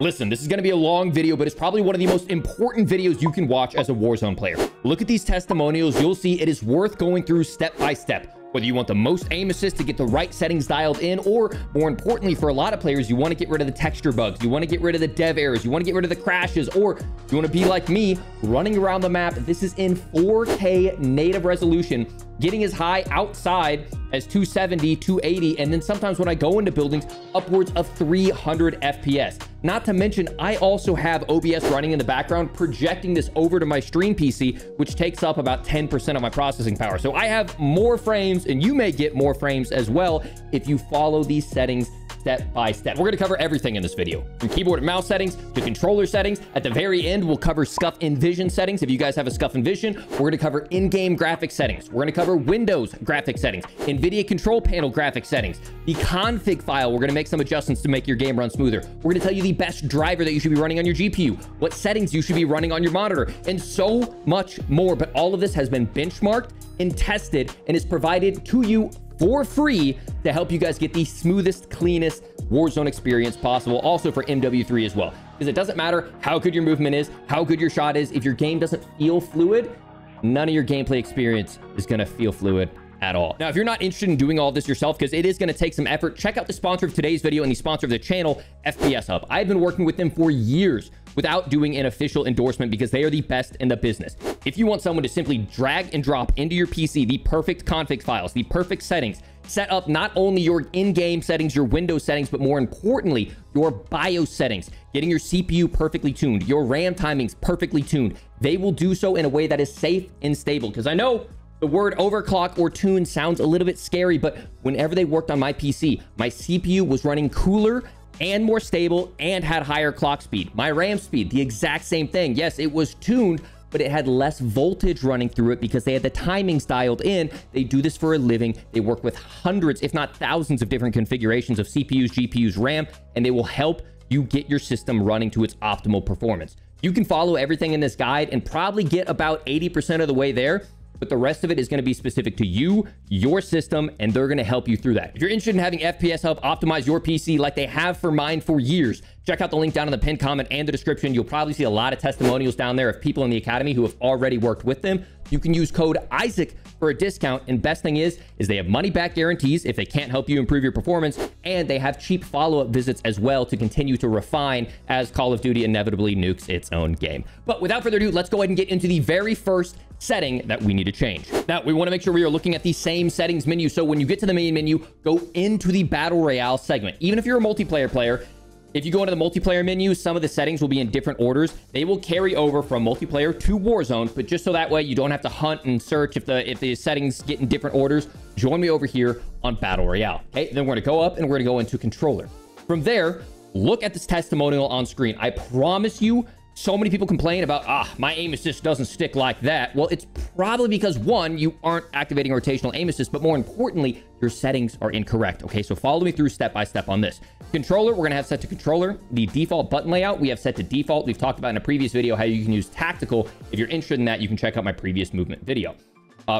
Listen, this is going to be a long video, but it's probably one of the most important videos you can watch as a Warzone player. Look at these testimonials. You'll see it is worth going through step by step. Whether you want the most aim assist to get the right settings dialed in, or more importantly, for a lot of players, you want to get rid of the texture bugs. You want to get rid of the dev errors. You want to get rid of the crashes, or you want to be like me, running around the map. This is in 4K native resolution, getting as high outside as 270, 280, and then sometimes when I go into buildings, upwards of 300 FPS. Not to mention, I also have OBS running in the background, projecting this over to my stream PC, which takes up about 10% of my processing power. So I have more frames, and you may get more frames as well if you follow these settings step by step. We're going to cover everything in this video, from keyboard and mouse settings to controller settings. At the very end, we'll cover SCUF Envision settings. If you guys have a SCUF Envision, we're going to cover in-game graphics settings. We're going to cover Windows graphics settings, NVIDIA control panel graphics settings, the config file. We're going to make some adjustments to make your game run smoother. We're going to tell you the best driver that you should be running on your GPU, what settings you should be running on your monitor, and so much more. But all of this has been benchmarked and tested and is provided to you for free to help you guys get the smoothest, cleanest Warzone experience possible. Also for MW3 as well, because it doesn't matter how good your movement is, how good your shot is. If your game doesn't feel fluid, none of your gameplay experience is going to feel fluid at all. Now, if you're not interested in doing all this yourself, because it is going to take some effort, check out the sponsor of today's video and the sponsor of the channel, FPS Hub. I've been working with them for years without doing an official endorsement because they are the best in the business. If you want someone to simply drag and drop into your PC the perfect config files, the perfect settings, set up not only your in-game settings, your Windows settings, but more importantly, your BIOS settings, getting your CPU perfectly tuned, your RAM timings perfectly tuned, they will do so in a way that is safe and stable. Because I know the word overclock or tune sounds a little bit scary, but whenever they worked on my PC, my CPU was running cooler and more stable and had higher clock speed. My RAM speed, the exact same thing. Yes, it was tuned, but it had less voltage running through it because they had the timings dialed in. They do this for a living. They work with hundreds, if not thousands of different configurations of CPUs, GPUs, RAM, and they will help you get your system running to its optimal performance. You can follow everything in this guide and probably get about 80% of the way there, but the rest of it is going to be specific to you, your system, and they're going to help you through that. If you're interested in having FPS Hub optimize your PC like they have for mine for years, check out the link down in the pinned comment and the description. You'll probably see a lot of testimonials down there of people in the academy who have already worked with them. You can use code Isaac for a discount, and best thing is they have money back guarantees if they can't help you improve your performance, and they have cheap follow-up visits as well to continue to refine as Call of Duty inevitably nukes its own game. But without further ado, let's go ahead and get into the very first setting that we need to change. Now, we want to make sure we are looking at the same settings menu. So when you get to the main menu, go into the Battle Royale segment. Even if you're a multiplayer player, if you go into the multiplayer menu, some of the settings will be in different orders. They will carry over from multiplayer to Warzone, but just so that way you don't have to hunt and search if the settings get in different orders, join me over here on Battle Royale. Okay, then we're going to go up and we're going to go into controller. From there, look at this testimonial on screen. I promise you, so many people complain about, my aim assist doesn't stick like that. Well, it's probably because, one, you aren't activating rotational aim assist, but more importantly, your settings are incorrect. Okay, so follow me through step by step on this. Controller, we're going to have set to controller. The default button layout, we have set to default. We've talked about in a previous video how you can use tactical. If you're interested in that, you can check out my previous movement video.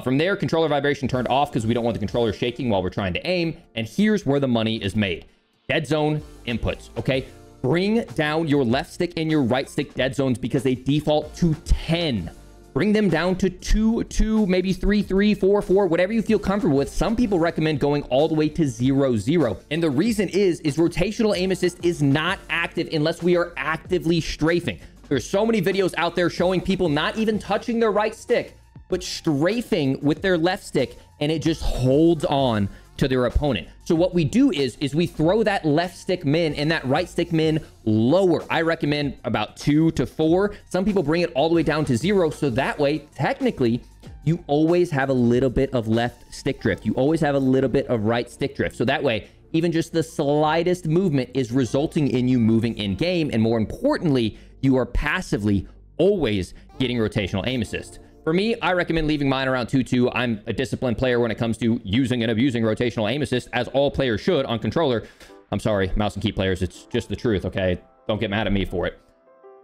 From there, controller vibration turned off because we don't want the controller shaking while we're trying to aim. And here's where the money is made. Dead zone inputs, okay? Bring down your left stick and your right stick dead zones because they default to 10. Bring them down to 2, 2, maybe 3, 3, 4, 4, whatever you feel comfortable with. Some people recommend going all the way to 0, 0. And the reason is rotational aim assist is not active unless we are actively strafing. There's so many videos out there showing people not even touching their right stick, but strafing with their left stick, and it just holds on to their opponent. So what we do is we throw that left stick min and that right stick min lower. I recommend about 2 to 4. Some people bring it all the way down to 0. So that way, technically, you always have a little bit of left stick drift. You always have a little bit of right stick drift. So that way, even just the slightest movement is resulting in you moving in game. And more importantly, you are passively always getting rotational aim assist. For me, I recommend leaving mine around 2-2. I'm a disciplined player when it comes to using and abusing rotational aim assist, as all players should on controller. I'm sorry, mouse and key players, it's just the truth, okay? Don't get mad at me for it.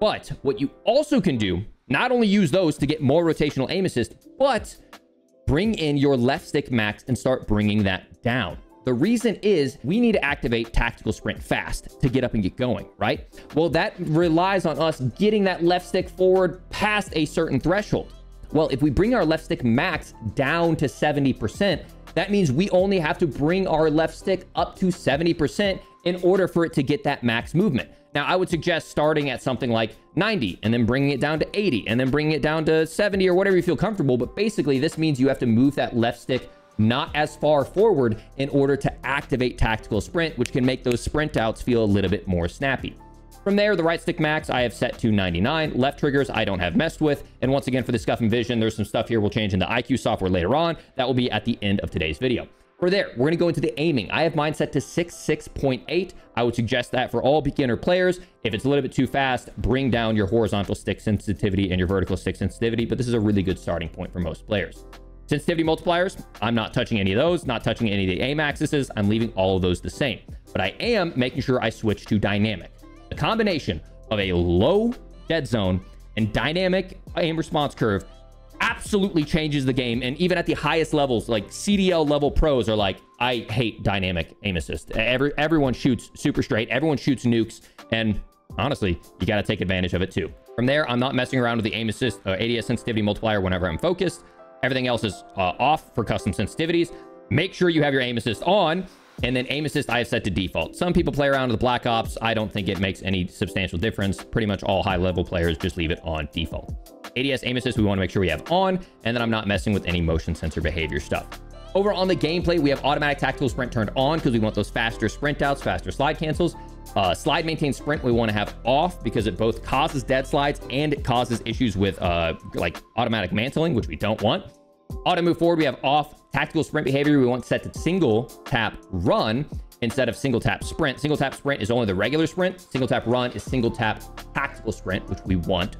But what you also can do, not only use those to get more rotational aim assist, but bring in your left stick max and start bringing that down. The reason is we need to activate tactical sprint fast to get up and get going, right? Well, that relies on us getting that left stick forward past a certain threshold. Well, if we bring our left stick max down to 70%, that means we only have to bring our left stick up to 70% in order for it to get that max movement. Now, I would suggest starting at something like 90 and then bringing it down to 80 and then bringing it down to 70 or whatever you feel comfortable. But basically, this means you have to move that left stick not as far forward in order to activate tactical sprint, which can make those sprint outs feel a little bit more snappy. From there, the right stick max I have set to 99. Left triggers I don't have messed with. And once again, for the SCUF Envision, there's some stuff here we'll change in the IQ software later on. That will be at the end of today's video. For there, we're going to go into the aiming. I have mine set to 6.8. I would suggest that for all beginner players. If it's a little bit too fast, bring down your horizontal stick sensitivity and your vertical stick sensitivity. But this is a really good starting point for most players. Sensitivity multipliers, I'm not touching any of those, not touching any of the aim axes. I'm leaving all of those the same. But I am making sure I switch to dynamic. The combination of a low dead zone and dynamic aim response curve absolutely changes the game. And even at the highest levels, like CDL level pros are like, I hate dynamic aim assist. Everyone shoots super straight. Everyone shoots nukes. And honestly, you got to take advantage of it too. From there, I'm not messing around with the aim assist ADS sensitivity multiplier whenever I'm focused. Everything else is off for custom sensitivities. Make sure you have your aim assist on. And then aim assist, I have set to default. Some people play around with the Black Ops. I don't think it makes any substantial difference. Pretty much all high level players just leave it on default. ADS aim assist, we want to make sure we have on. And then I'm not messing with any motion sensor behavior stuff. Over on the gameplay, we have automatic tactical sprint turned on because we want those faster sprint outs, faster slide cancels. Slide maintain sprint, we want to have off because it both causes dead slides and it causes issues with like automatic mantling, which we don't want. Auto move forward, we have off. Tactical sprint behavior, we want set to single tap run instead of single tap sprint. Single tap sprint is only the regular sprint. Single tap run is single tap tactical sprint, which we want.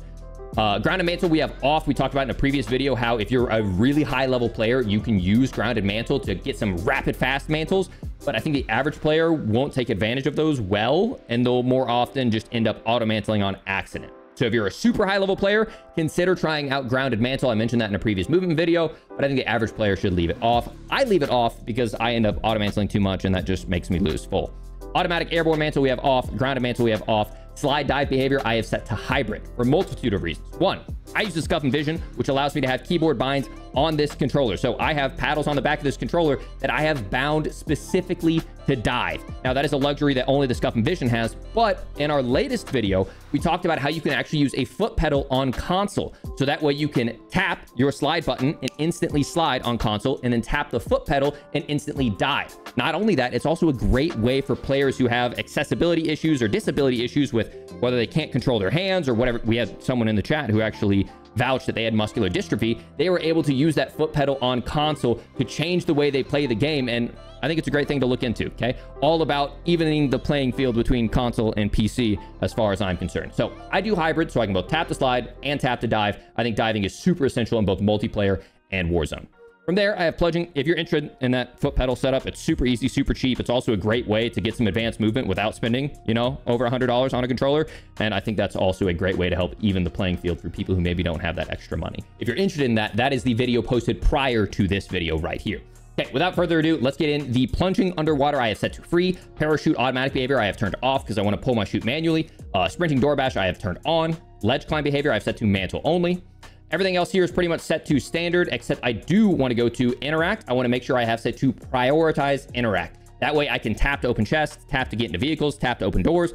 Grounded mantle, we have off. We talked about in a previous video how if you're a really high level player, you can use grounded mantle to get some rapid fast mantles. But I think the average player won't take advantage of those well, and they'll more often just end up auto mantling on accident. So if you're a super high level player, consider trying out grounded mantle. I mentioned that in a previous movement video, but I think the average player should leave it off. I leave it off because I end up auto mantling too much and that just makes me lose full. Automatic airborne mantle we have off. Grounded mantle we have off. Slide dive behavior I have set to hybrid for a multitude of reasons. One, I use the SCUF Envision, which allows me to have keyboard binds on this controller. So I have paddles on the back of this controller that I have bound specifically to dive. Now that is a luxury that only the SCUF Envision has, but in our latest video, we talked about how you can actually use a foot pedal on console. So that way you can tap your slide button and instantly slide on console and then tap the foot pedal and instantly dive. Not only that, it's also a great way for players who have accessibility issues or disability issues with whether they can't control their hands or whatever. We had someone in the chat who actually vouched that they had muscular dystrophy. They were able to use that foot pedal on console to change the way they play the game. And I think it's a great thing to look into, okay? All about evening the playing field between console and PC as far as I'm concerned. So I do hybrid, so I can both tap to slide and tap to dive. I think diving is super essential in both multiplayer and Warzone. From there, I have plunging. If you're interested in that foot pedal setup, it's super easy, super cheap. It's also a great way to get some advanced movement without spending, you know, over $100 on a controller. And I think that's also a great way to help even the playing field for people who maybe don't have that extra money. If you're interested in that, that is the video posted prior to this video right here. Okay, without further ado, let's get in. The plunging underwater I have set to free. Parachute automatic behavior I have turned off because I want to pull my chute manually. Sprinting door bash I have turned on. Ledge climb behavior I've set to mantle only. Everything else here is pretty much set to standard, except I do want to go to interact. I want to make sure I have set to prioritize interact. That way I can tap to open chests, tap to get into vehicles, tap to open doors,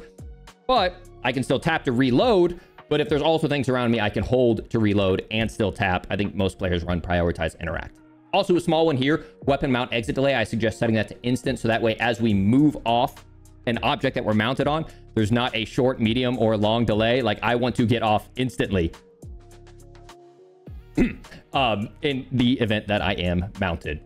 but I can still tap to reload. But if there's also things around me, I can hold to reload and still tap. I think most players run prioritize interact. Also a small one here, weapon mount exit delay. I suggest setting that to instant. So that way, as we move off an object that we're mounted on, there's not a short, medium, or long delay. Like I want to get off instantly in the event that I am mounted.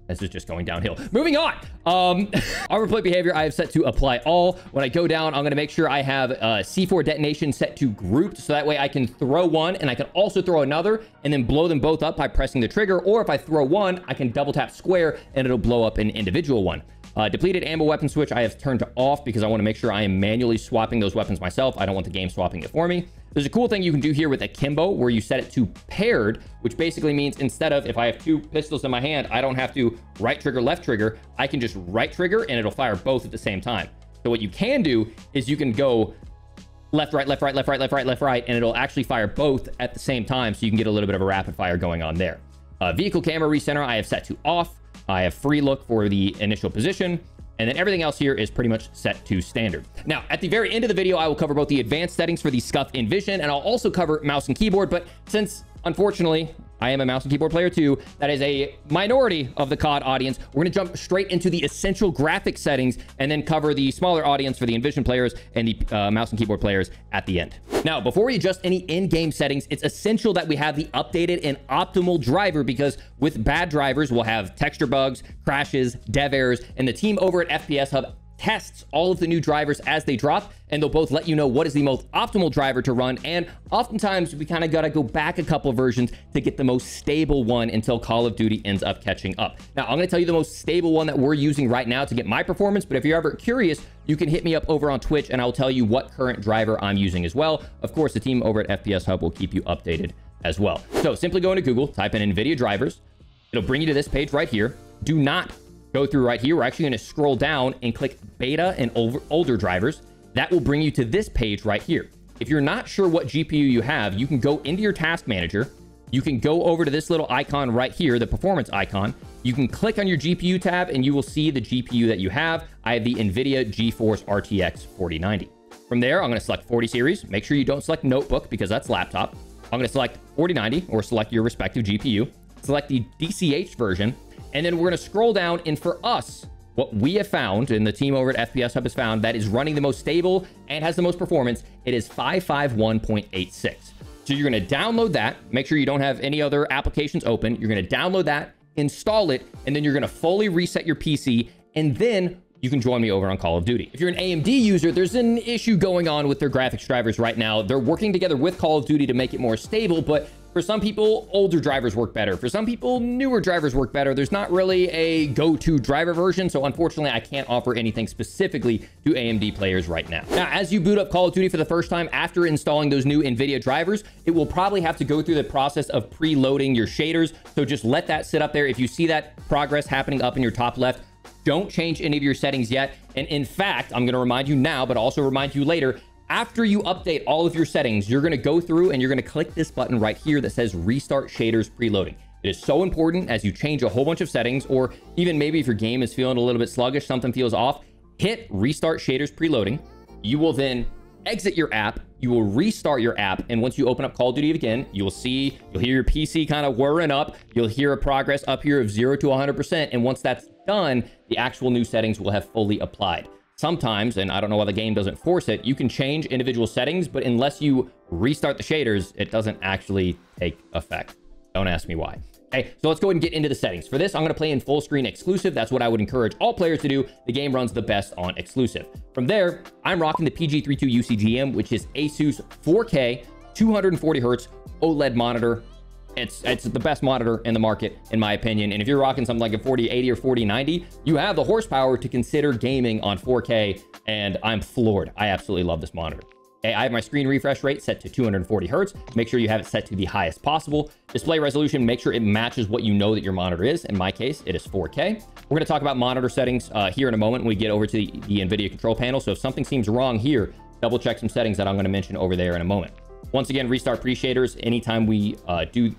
This is just going downhill. Moving on. Armor plate behavior I have set to apply all. When I go down, I'm going to make sure I have C4 detonation set to grouped, so that way I can throw one and I can also throw another and then blow them both up by pressing the trigger. Or if I throw one, I can double tap square and it'll blow up an individual one. Depleted ammo weapon switch I have turned to off because I want to make sure I am manually swapping those weapons myself. I don't want the game swapping it for me. There's a cool thing you can do here with akimbo where you set it to paired, which basically means instead of if I have 2 pistols in my hand, I don't have to right trigger, left trigger. I can just right trigger and it'll fire both at the same time. So what you can do is you can go left, right, left, right, left, right, left, right, left, right, and it'll actually fire both at the same time. So you can get a little bit of a rapid fire going on there. Vehicle camera recenter I have set to off. I have free look for the initial position. And then everything else here is pretty much set to standard. Now, at the very end of the video, I will cover both the advanced settings for the SCUF Envision, and I'll also cover mouse and keyboard. But since, unfortunately, I am a mouse and keyboard player too, that is a minority of the COD audience, we're going to jump straight into the essential graphic settings and then cover the smaller audience for the Envision players and the mouse and keyboard players at the end. Now, before we adjust any in-game settings, it's essential that we have the updated and optimal driver, because with bad drivers, we'll have texture bugs, crashes, dev errors, and the team over at FPS Hub tests all of the new drivers as they drop, and they'll both let you know what is the most optimal driver to run. And oftentimes we kind of got to go back a couple of versions to get the most stable one until Call of Duty ends up catching up. Now, I'm going to tell you the most stable one that we're using right now to get my performance, but if you're ever curious, you can hit me up over on Twitch and I'll tell you what current driver I'm using as well. Of course, the team over at FPS Hub will keep you updated as well. So simply go into Google, type in NVIDIA drivers. It'll bring you to this page right here. Do not go through right here. We're actually going to scroll down and click beta and older drivers. That will bring you to this page right here. If you're not sure what GPU you have, you can go into your task manager. You can go over to this little icon right here, the performance icon. You can click on your GPU tab and you will see the GPU that you have. I have the NVIDIA GeForce RTX 4090. From there, I'm going to select 40 series. Make sure you don't select notebook because that's laptop. I'm going to select 4090 or select your respective GPU. Select the DCH version. And then we're going to scroll down, and for us, what we have found, and the team over at FPS Hub has found, that is running the most stable and has the most performance, it is 551.86. So you're going to download that. Make sure you don't have any other applications open. You're going to download that, install it, and then you're going to fully reset your PC, and then you can join me over on Call of Duty. If you're an AMD user, there's an issue going on with their graphics drivers right now. They're working together with Call of Duty to make it more stable, but for some people, older drivers work better. For some people, newer drivers work better. There's not really a go-to driver version, so unfortunately, I can't offer anything specifically to AMD players right now. Now, as you boot up Call of Duty for the first time after installing those new NVIDIA drivers, it will probably have to go through the process of preloading your shaders, so just let that sit up there. If you see that progress happening up in your top left, don't change any of your settings yet. And in fact, I'm going to remind you now, but also remind you later, after you update all of your settings, you're going to go through and you're going to click this button right here that says Restart Shaders Preloading. It is so important as you change a whole bunch of settings, or even maybe if your game is feeling a little bit sluggish, something feels off, hit Restart Shaders Preloading. You will then exit your app. You will restart your app. And once you open up Call of Duty again, you'll hear your PC kind of whirring up. You'll hear a progress up here of 0 to 100%. And once that's done, the actual new settings will have fully applied. Sometimes, and I don't know why the game doesn't force it, you can change individual settings, but unless you restart the shaders, it doesn't actually take effect. Don't ask me why. Okay, so let's go ahead and get into the settings. For this, I'm going to play in full screen exclusive. That's what I would encourage all players to do. The game runs the best on exclusive. From there, I'm rocking the PG32 UCGM, which is Asus 4K, 240 hertz OLED monitor. It's the best monitor in the market, in my opinion. And if you're rocking something like a 4080 or 4090, you have the horsepower to consider gaming on 4K, and I'm floored. I absolutely love this monitor. Okay, I have my screen refresh rate set to 240 hertz. Make sure you have it set to the highest possible. Display resolution, make sure it matches what you know that your monitor is. In my case, it is 4K. We're going to talk about monitor settings here in a moment when we get over to the NVIDIA control panel. So if something seems wrong here, double check some settings that I'm going to mention over there in a moment. Once again, restart pre-shaders. Anytime we do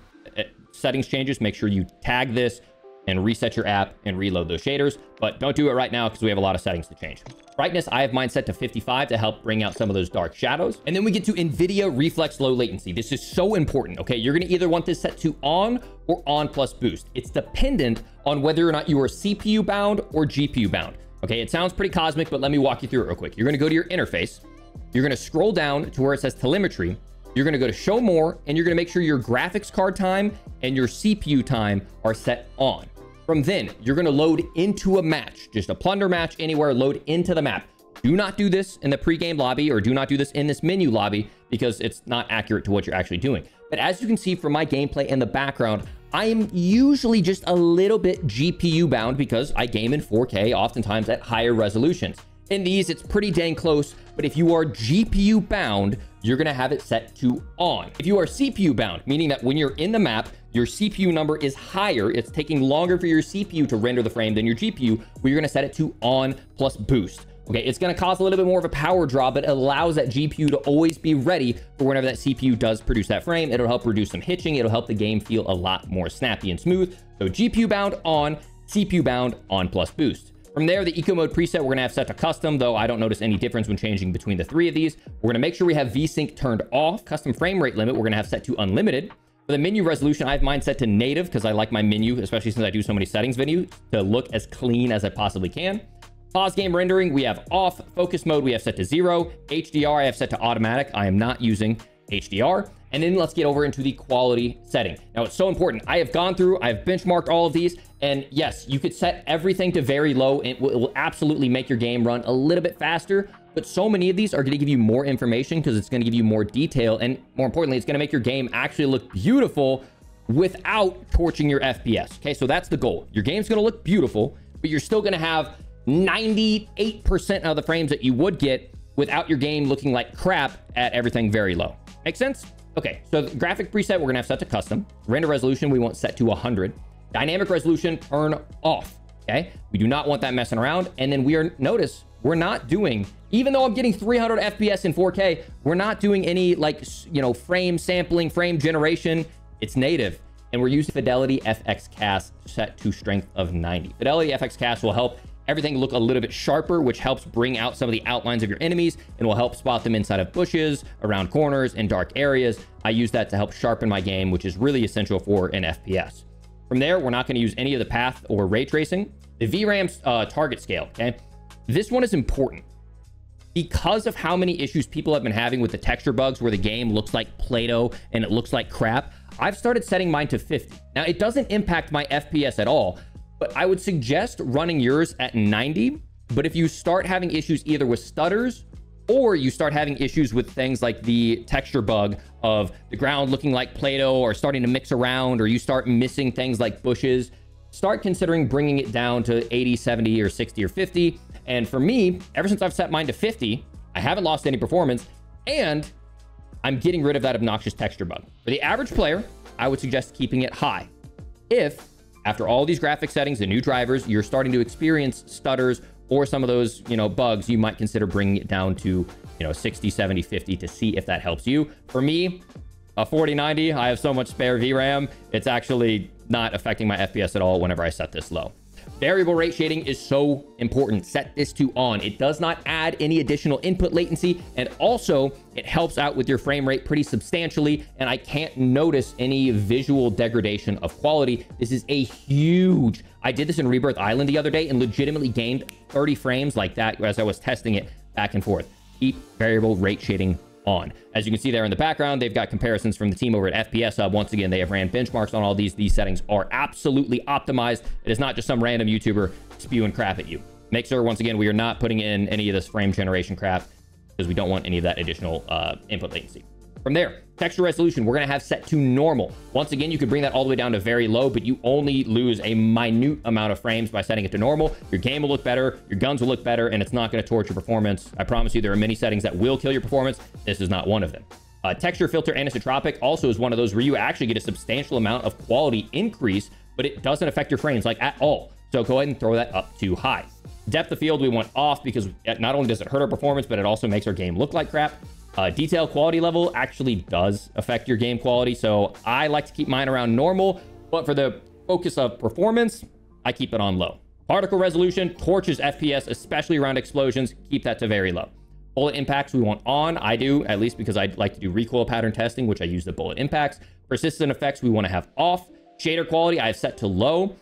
settings changes, make sure you tag this and reset your app and reload those shaders, but don't do it right now because we have a lot of settings to change. Brightness, I have mine set to 55 to help bring out some of those dark shadows. And then we get to NVIDIA Reflex Low Latency. This is so important, okay? You're gonna either want this set to on or on plus boost. It's dependent on whether or not you are CPU bound or GPU bound. Okay, it sounds pretty cosmic, but let me walk you through it real quick. You're gonna go to your interface. You're gonna scroll down to where it says telemetry. You're going to go to show more, and you're going to make sure your graphics card time and your CPU time are set on. From then, you're going to load into a match, just a plunder match anywhere, load into the map. Do not do this in the pre-game lobby, or do not do this in this menu lobby, because it's not accurate to what you're actually doing. But as you can see from my gameplay in the background, I am usually just a little bit GPU bound because I game in 4K, oftentimes at higher resolutions. In these, it's pretty dang close, but if you are GPU bound, you're gonna have it set to on. If you are CPU bound, meaning that when you're in the map, your CPU number is higher, it's taking longer for your CPU to render the frame than your GPU, well, you're gonna set it to on plus boost. Okay, it's gonna cause a little bit more of a power draw, but it allows that GPU to always be ready for whenever that CPU does produce that frame. It'll help reduce some hitching. It'll help the game feel a lot more snappy and smooth. So GPU bound on, CPU bound on plus boost. From there, the eco mode preset, we're gonna have set to custom, though I don't notice any difference when changing between the three of these. We're gonna make sure we have VSync turned off. Custom frame rate limit, we're gonna have set to unlimited. For the menu resolution, I have mine set to native because I like my menu, especially since I do so many settings video, to look as clean as I possibly can. Pause game rendering, we have off. Focus mode, we have set to 0. HDR, I have set to automatic. I am not using HDR. And then let's get over into the quality setting. Now, it's so important. I have gone through, I've benchmarked all of these, and yes, you could set everything to very low. It will absolutely make your game run a little bit faster, but so many of these are gonna give you more information because it's gonna give you more detail, and more importantly, it's gonna make your game actually look beautiful without torching your FPS, okay? So that's the goal. Your game's gonna look beautiful, but you're still gonna have 98% of the frames that you would get without your game looking like crap at everything very low. Make sense? Okay, so the graphic preset, we're gonna have set to custom. Render resolution, we want set to 100. Dynamic resolution, turn off, okay? We do not want that messing around. And then notice, we're not doing, even though I'm getting 300 FPS in 4K, we're not doing any like, frame sampling, frame generation. It's native. And we're using Fidelity FX Cast set to strength of 90. Fidelity FX Cast will help everything look a little bit sharper, which helps bring out some of the outlines of your enemies and will help spot them inside of bushes, around corners, and dark areas. I use that to help sharpen my game, which is really essential for an FPS. From there, we're not going to use any of the path or ray tracing. The VRAM's target scale, okay? This one is important because of how many issues people have been having with the texture bugs where the game looks like Play-Doh and it looks like crap. I've started setting mine to 50. Now, it doesn't impact my FPS at all, but I would suggest running yours at 90. But if you start having issues either with stutters or you start having issues with things like the texture bug of the ground looking like Play-Doh or starting to mix around, or you start missing things like bushes, start considering bringing it down to 80, 70, or 60, or 50. And for me, ever since I've set mine to 50, I haven't lost any performance, and I'm getting rid of that obnoxious texture bug. For the average player, I would suggest keeping it high. If after all these graphic settings and new drivers, you're starting to experience stutters or some of those, bugs, you might consider bringing it down to, 60, 70, 50 to see if that helps you. For me, a 4090, I have so much spare VRAM, it's actually not affecting my FPS at all whenever I set this low. Variable rate shading is so important. Set this to on. It does not add any additional input latency, and also it helps out with your frame rate pretty substantially, and I can't notice any visual degradation of quality. This is a huge... I did this in Rebirth Island the other day and legitimately gained 30 frames like that as I was testing it back and forth. Keep variable rate shading on. As you can see there in the background, they've got comparisons from the team over at FPS Hub. Once again, they have ran benchmarks on all these. These settings are absolutely optimized. It is not just some random YouTuber spewing crap at you. Make sure, once again, we are not putting in any of this frame generation crap because we don't want any of that additional input latency. From there, texture resolution, we're going to have set to normal. Once again, you could bring that all the way down to very low, but you only lose a minute amount of frames by setting it to normal. Your game will look better, your guns will look better, and it's not going to torch your performance. I promise you, there are many settings that will kill your performance. This is not one of them. Texture filter anisotropic also is one of those where you actually get a substantial amount of quality increase, but it doesn't affect your frames like at all. So go ahead and throw that up to high. Depth of field we want off because not only does it hurt our performance, but it also makes our game look like crap. Detail quality level actually does affect your game quality, so I like to keep mine around normal, but for the focus of performance, I keep it on low. Particle resolution torches FPS, especially around explosions. Keep that to very low. Bullet impacts we want on. I do, at least because I like to do recoil pattern testing, which I use the bullet impacts. Persistent effects we want to have off. Shader quality I have set to low.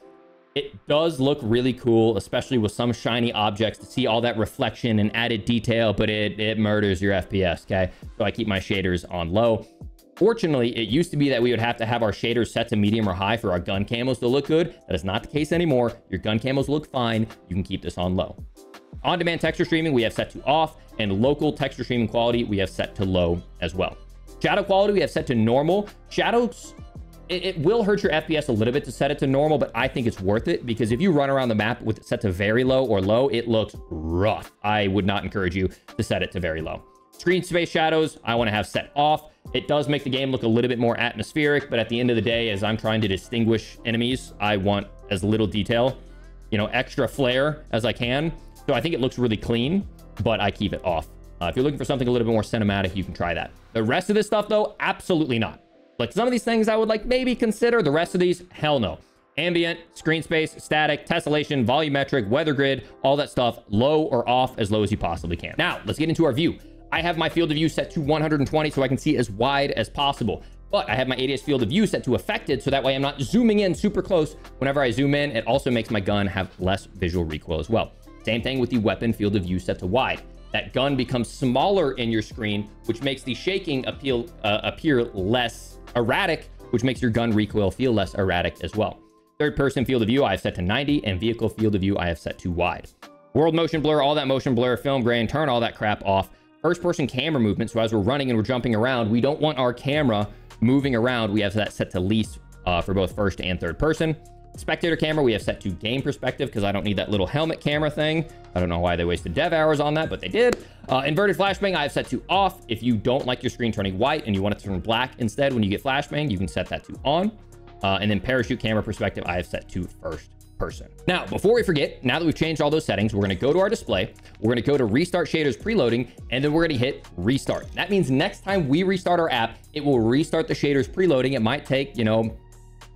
It does look really cool, especially with some shiny objects, to see all that reflection and added detail, but it murders your FPS, okay? So I keep my shaders on low. Fortunately, it used to be that we would have to have our shaders set to medium or high for our gun camos to look good. That is not the case anymore. Your gun camos look fine. You can keep this on low. On-demand texture streaming, we have set to off, and local texture streaming quality, we have set to low as well. Shadow quality, we have set to normal. Shadows It will hurt your FPS a little bit to set it to normal, but I think it's worth it because if you run around the map with it set to very low or low, it looks rough. I would not encourage you to set it to very low. Screen space shadows, I want to have set off. It does make the game look a little bit more atmospheric, but at the end of the day, as I'm trying to distinguish enemies, I want as little detail, you know, extra flair as I can. So I think it looks really clean, but I keep it off. If you're looking for something a little bit more cinematic, you can try that. The rest of this stuff, though, absolutely not. Like some of these things I would like maybe consider. The rest of these, hell no. Ambient, screen space, static, tessellation, volumetric, weather grid, all that stuff, low or off as low as you possibly can. Now, let's get into our view. I have my field of view set to 120 so I can see as wide as possible. But I have my ADS field of view set to affected so that way I'm not zooming in super close. Whenever I zoom in, it also makes my gun have less visual recoil as well. Same thing with the weapon field of view set to wide. That gun becomes smaller in your screen, which makes the shaking appear less erratic, which makes your gun recoil feel less erratic as well. Third person field of view I have set to 90, and vehicle field of view I have set to wide. World motion blur, all that motion blur, film grain, turn all that crap off. First person camera movement, so as we're running and we're jumping around, we don't want our camera moving around. We have that set to least for both first and third person. Spectator camera, we have set to game perspective because I don't need that little helmet camera thing. I don't know why they wasted dev hours on that, but they did. Inverted flashbang, I have set to off. If you don't like your screen turning white and you want it to turn black instead when you get flashbang, you can set that to on. And then parachute camera perspective, I have set to first person. Now, before we forget, now that we've changed all those settings, we're going to go to our display. We're going to go to restart shaders preloading, and then we're going to hit restart. That means next time we restart our app, it will restart the shaders preloading. It might take, you know,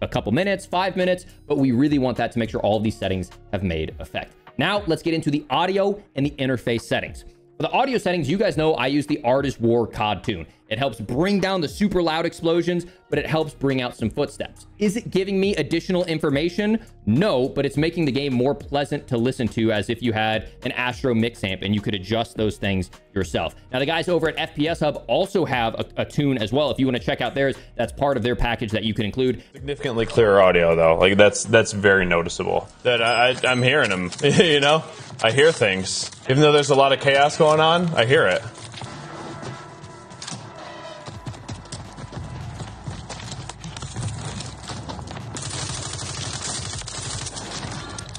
a couple minutes, 5 minutes, but we really want that to make sure all of these settings have made effect. Now let's get into the audio and the interface settings. For the audio settings, you guys know I use the Artist War COD tune. It helps bring down the super loud explosions, but it helps bring out some footsteps. Is it giving me additional information? No, but it's making the game more pleasant to listen to as if you had an Astro mix amp and you could adjust those things yourself. Now, the guys over at FPS Hub also have a tune as well. If you want to check out theirs, that's part of their package that you can include. Significantly clearer audio, though. Like that's very noticeable. That I'm hearing them, you know? I hear things. Even though there's a lot of chaos going on, I hear it.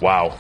Wow.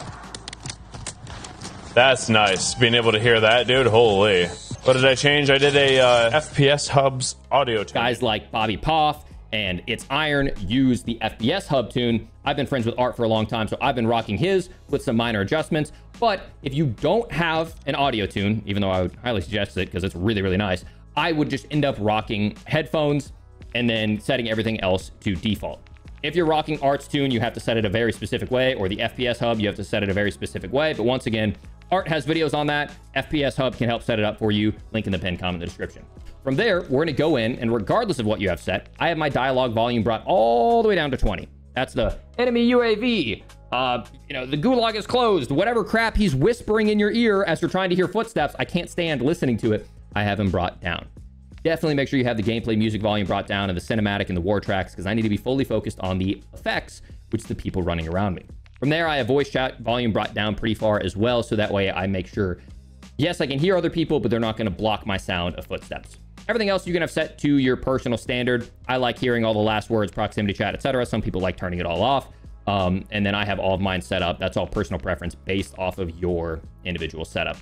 That's nice, being able to hear that, dude. Holy. What did I change? I did a FPS Hub's audio tune. Guys like Bobby Poff and It's Iron use the FPS Hub tune. I've been friends with Art for a long time, so I've been rocking his with some minor adjustments. But if you don't have an audio tune, even though I would highly suggest it because it's really, really nice, I would just end up rocking headphones and then setting everything else to default. If you're rocking Art's tune, you have to set it a very specific way, or the FPS Hub, you have to set it a very specific way. But once again, Art has videos on that. FPS Hub can help set it up for you. Link in the pinned comment in the description. From there, we're going to go in, and regardless of what you have set, I have my dialogue volume brought all the way down to 20. That's the enemy UAV. You know, the gulag is closed. Whatever crap he's whispering in your ear as you're trying to hear footsteps, I can't stand listening to it. I have him brought down. Definitely make sure you have the gameplay music volume brought down and the cinematic and the war tracks because I need to be fully focused on the effects, which is the people running around me. From there, I have voice chat volume brought down pretty far as well, so that way I make sure, yes, I can hear other people, but they're not going to block my sound of footsteps. Everything else you can have set to your personal standard. I like hearing all the last words, proximity chat, etc. Some people like turning it all off. And then I have all of mine set up. That's all personal preference based off of your individual setup.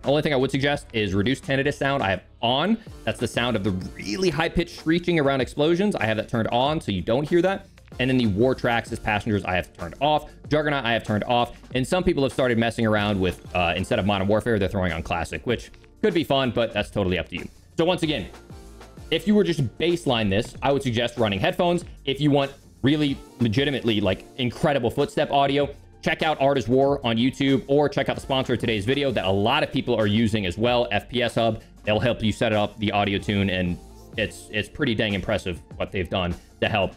The only thing I would suggest is reduce tinnitus sound. I have on. That's the sound of the really high-pitched screeching around explosions. I have that turned on so you don't hear that. And then the war tracks as passengers, I have turned off. Juggernaut, I have turned off. And some people have started messing around with, instead of Modern Warfare, they're throwing on Classic, which could be fun, but that's totally up to you. So once again, if you were just baseline this, I would suggest running headphones. If you want really legitimately like incredible footstep audio, check out Artist War on YouTube or check out the sponsor of today's video that a lot of people are using as well, FPS Hub. They'll help you set up the audio tune, and it's pretty dang impressive what they've done to help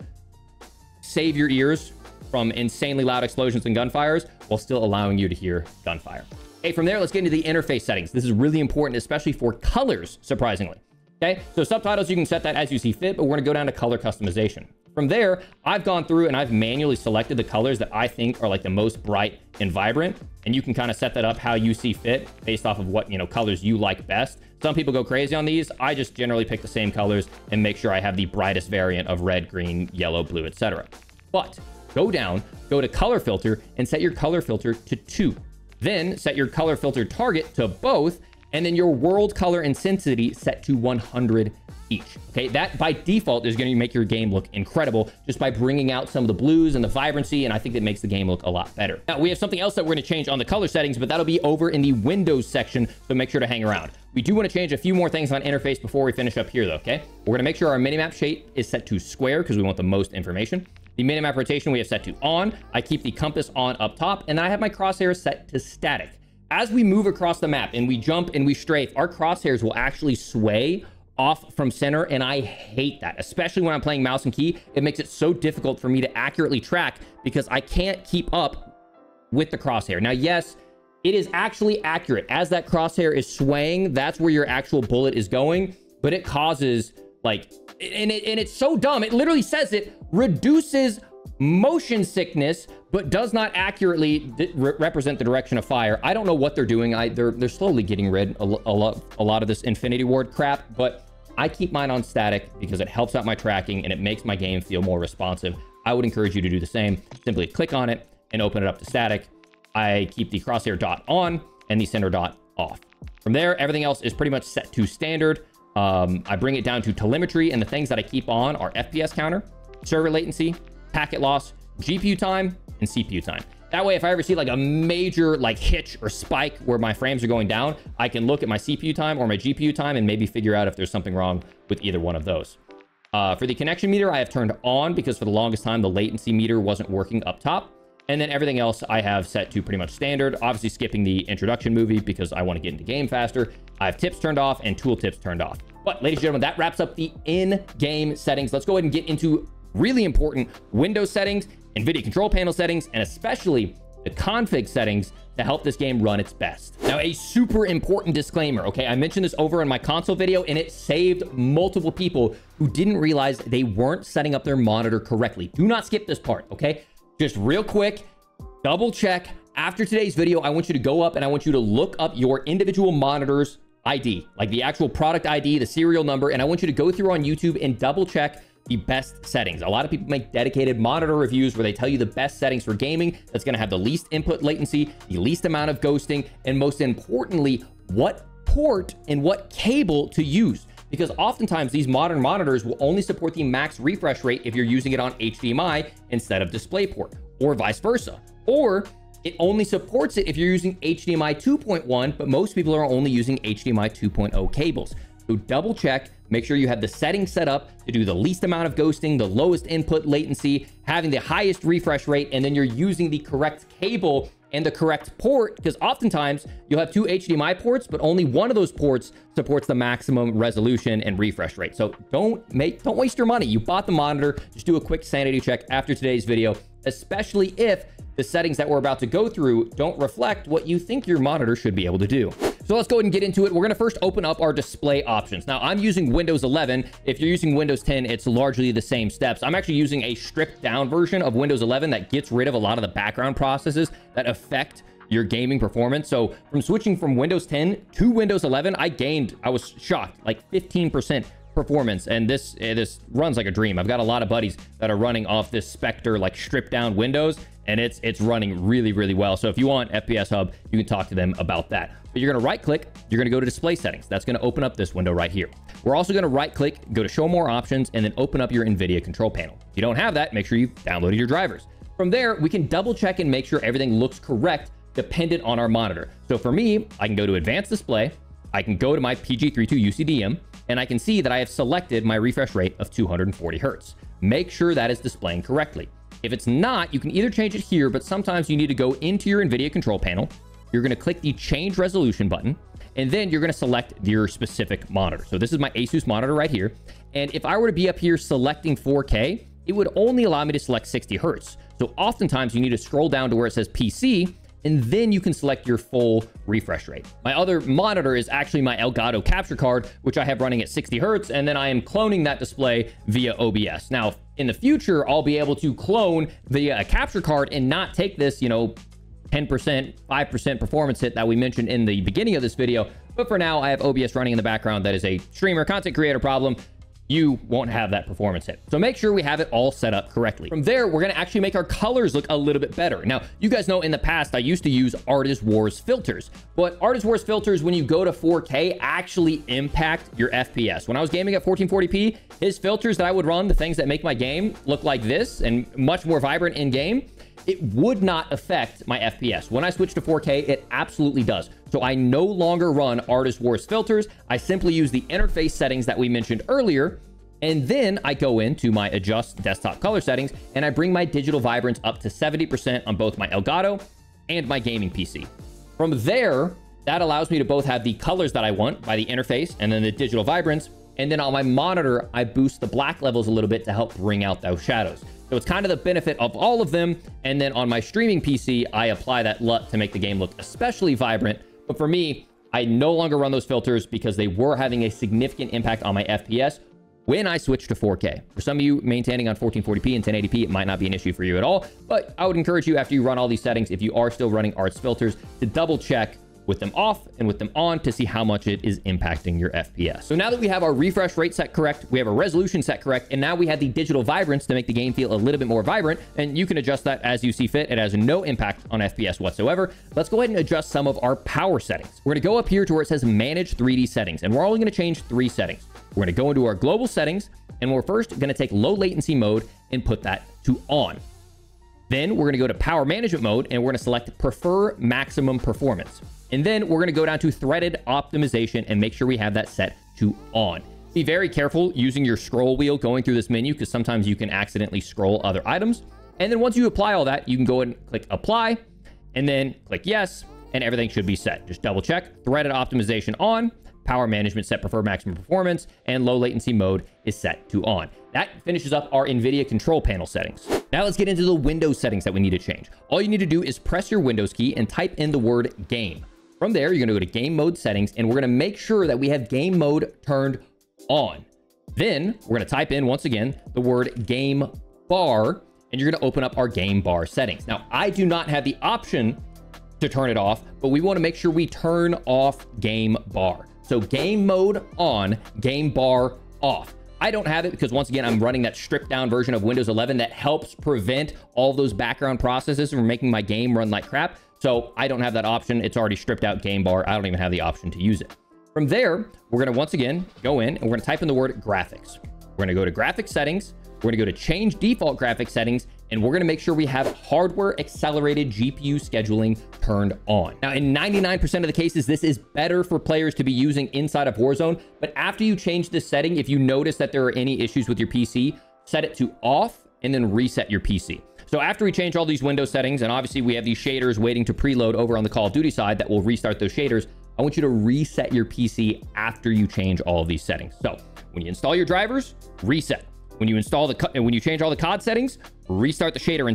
save your ears from insanely loud explosions and gunfires while still allowing you to hear gunfire. Hey, from there, let's get into the interface settings. This is really important, especially for colors, surprisingly. Okay, so subtitles, you can set that as you see fit, but we're going to go down to color customization. From there, I've gone through and I've manually selected the colors that I think are like the most bright and vibrant. And you can kind of set that up how you see fit based off of what, colors you like best. Some people go crazy on these. I just generally pick the same colors and make sure I have the brightest variant of red, green, yellow, blue, etc. But go down, go to color filter and set your color filter to 2. Then set your color filter target to both, and then your world color intensity set to 100 each. Okay, that by default is going to make your game look incredible just by bringing out some of the blues and the vibrancy, and I think that makes the game look a lot better. Now, we have something else that we're going to change on the color settings, but that'll be over in the Windows section, so make sure to hang around. We do want to change a few more things on interface before we finish up here, though, okay? We're going to make sure our minimap shape is set to square because we want the most information. The minimap rotation we have set to on. I keep the compass on up top, and then I have my crosshairs set to static. As we move across the map and we jump and we strafe, our crosshairs will actually sway off from center, and I hate that, especially when I'm playing mouse and key. It makes it so difficult for me to accurately track because I can't keep up with the crosshair. Now, yes, it is actually accurate. As that crosshair is swaying, that's where your actual bullet is going, but it causes like, and it's so dumb. It literally says it reduces motion sickness, but does not accurately represent the direction of fire. I don't know what they're doing. They're slowly getting rid a lot of this Infinity Ward crap, but I keep mine on static because it helps out my tracking and it makes my game feel more responsive. I would encourage you to do the same. Simply click on it and open it up to static. I keep the crosshair dot on and the center dot off. From there, everything else is pretty much set to standard. I bring it down to telemetry, and the things that I keep on are FPS counter, server latency, packet loss, GPU time, and CPU time. That way, if I ever see like a major like hitch or spike where my frames are going down, I can look at my CPU time or my GPU time and maybe figure out if there's something wrong with either one of those. For the connection meter, I have turned on because for the longest time, the latency meter wasn't working up top. And then everything else I have set to pretty much standard, obviously skipping the introduction movie because I want to get into game faster. I have tips turned off and tool tips turned off. But ladies and gentlemen, that wraps up the in-game settings. Let's go ahead and get into really important Windows settings, NVIDIA control panel settings, and especially the config settings to help this game run its best. Now, a super important disclaimer, okay? I mentioned this over in my console video, and it saved multiple people who didn't realize they weren't setting up their monitor correctly. Do not skip this part, okay? Just real quick, double check. After today's video, I want you to go up and I want you to look up your individual monitor's ID, like the actual product ID, the serial number, and I want you to go through on YouTube and double check the best settings. A lot of people make dedicated monitor reviews where they tell you the best settings for gaming that's going to have the least input latency, the least amount of ghosting, and most importantly, what port and what cable to use. Because oftentimes these modern monitors will only support the max refresh rate if you're using it on HDMI instead of DisplayPort, or vice versa. Or it only supports it if you're using HDMI 2.1, but most people are only using HDMI 2.0 cables. So double check, make sure you have the settings set up to do the least amount of ghosting, the lowest input latency, having the highest refresh rate, and then you're using the correct cable and the correct port, because oftentimes you'll have 2 HDMI ports, but only one of those ports supports the maximum resolution and refresh rate. So don't waste your money. You bought the monitor. Just do a quick sanity check after today's video, especially if the settings that we're about to go through don't reflect what you think your monitor should be able to do. So let's go ahead and get into it. We're going to first open up our display options. Now, I'm using Windows 11. If you're using Windows 10, it's largely the same steps. I'm actually using a stripped down version of Windows 11 that gets rid of a lot of the background processes that affect your gaming performance. So from switching from Windows 10 to Windows 11, I was shocked, like 15% performance, and this runs like a dream. I've got a lot of buddies that are running off this Spectre like stripped down Windows, and it's running really, really well. So if you want FPS Hub, you can talk to them about that. But you're going to right click, you're going to go to display settings. That's going to open up this window right here. We're also going to right click, go to show more options, and then open up your NVIDIA control panel. If you don't have that, make sure you've downloaded your drivers. From there, we can double check and make sure everything looks correct dependent on our monitor. So for me, I can go to advanced display, I can go to my PG32 UCDM, and I can see that I have selected my refresh rate of 240 Hertz. Make sure that is displaying correctly. If it's not, you can either change it here, but sometimes you need to go into your NVIDIA control panel. You're going to click the change resolution button, and then you're going to select your specific monitor. So this is my Asus monitor right here. And if I were to be up here selecting 4K, it would only allow me to select 60 Hertz. So oftentimes you need to scroll down to where it says PC, and then you can select your full refresh rate. My other monitor is actually my Elgato capture card, which I have running at 60 hertz, and then I am cloning that display via OBS. Now, in the future, I'll be able to clone via a capture card and not take this, 10%, 5% performance hit that we mentioned in the beginning of this video. But for now, I have OBS running in the background. That is a streamer content creator problem. You won't have that performance hit. So make sure we have it all set up correctly. From there, we're going to actually make our colors look a little bit better. Now, you guys know in the past, I used to use Artist Wars filters, but Artist Wars filters, when you go to 4K, actually impact your FPS. When I was gaming at 1440p, his filters that I would run, the things that make my game look like this and much more vibrant in game, it would not affect my FPS. When I switch to 4K, it absolutely does. So I no longer run Artist Wars filters. I simply use the interface settings that we mentioned earlier. And then I go into my adjust desktop color settings and I bring my digital vibrance up to 70% on both my Elgato and my gaming PC. From there, that allows me to both have the colors that I want by the interface and then the digital vibrance. And then on my monitor, I boost the black levels a little bit to help bring out those shadows. So it's kind of the benefit of all of them. And then on my streaming PC, I apply that LUT to make the game look especially vibrant. But for me, I no longer run those filters because they were having a significant impact on my FPS when I switched to 4K. For some of you maintaining on 1440p and 1080p, it might not be an issue for you at all. But I would encourage you, after you run all these settings, if you are still running Arts filters, to double check with them off and with them on to see how much it is impacting your FPS. So now that we have our refresh rate set correct, we have a resolution set correct, and now we have the digital vibrance to make the game feel a little bit more vibrant, and you can adjust that as you see fit. It has no impact on FPS whatsoever. Let's go ahead and adjust some of our power settings. We're gonna go up here to where it says manage 3D settings, and we're only gonna change 3 settings. We're gonna go into our global settings, and we're first gonna take low latency mode and put that to on. Then we're gonna go to power management mode, and we're gonna select prefer maximum performance. And then we're going to go down to threaded optimization and make sure we have that set to on. Be very careful using your scroll wheel going through this menu because sometimes you can accidentally scroll other items. And then once you apply all that, you can go and click apply and then click yes, and everything should be set. Just double check. Threaded optimization on, power management set prefer maximum performance, and low latency mode is set to on. That finishes up our NVIDIA control panel settings. Now let's get into the Windows settings that we need to change. All you need to do is press your Windows key and type in the word game. From there, you're going to go to game mode settings, and we're going to make sure that we have game mode turned on. Then we're going to type in, once again, the word game bar, and you're going to open up our game bar settings. Now, I do not have the option to turn it off, but we want to make sure we turn off game bar. So game mode on, game bar off. I don't have it because, once again, I'm running that stripped down version of Windows 11 that helps prevent all those background processes from making my game run like crap. So I don't have that option. It's already stripped out game bar. I don't even have the option to use it. From there, we're going to once again go in and we're going to type in the word graphics. We're going to go to graphics settings. We're going to go to change default graphics settings, and we're going to make sure we have hardware accelerated GPU scheduling turned on. Now, in 99% of the cases, this is better for players to be using inside of Warzone. But after you change this setting, if you notice that there are any issues with your PC, set it to off and then reset your PC. So after we change all these Windows settings, and obviously we have these shaders waiting to preload over on the Call of Duty side that will restart those shaders, I want you to reset your PC after you change all of these settings. So when you install your drivers, reset. When you install when you change all the COD settings, restart the shader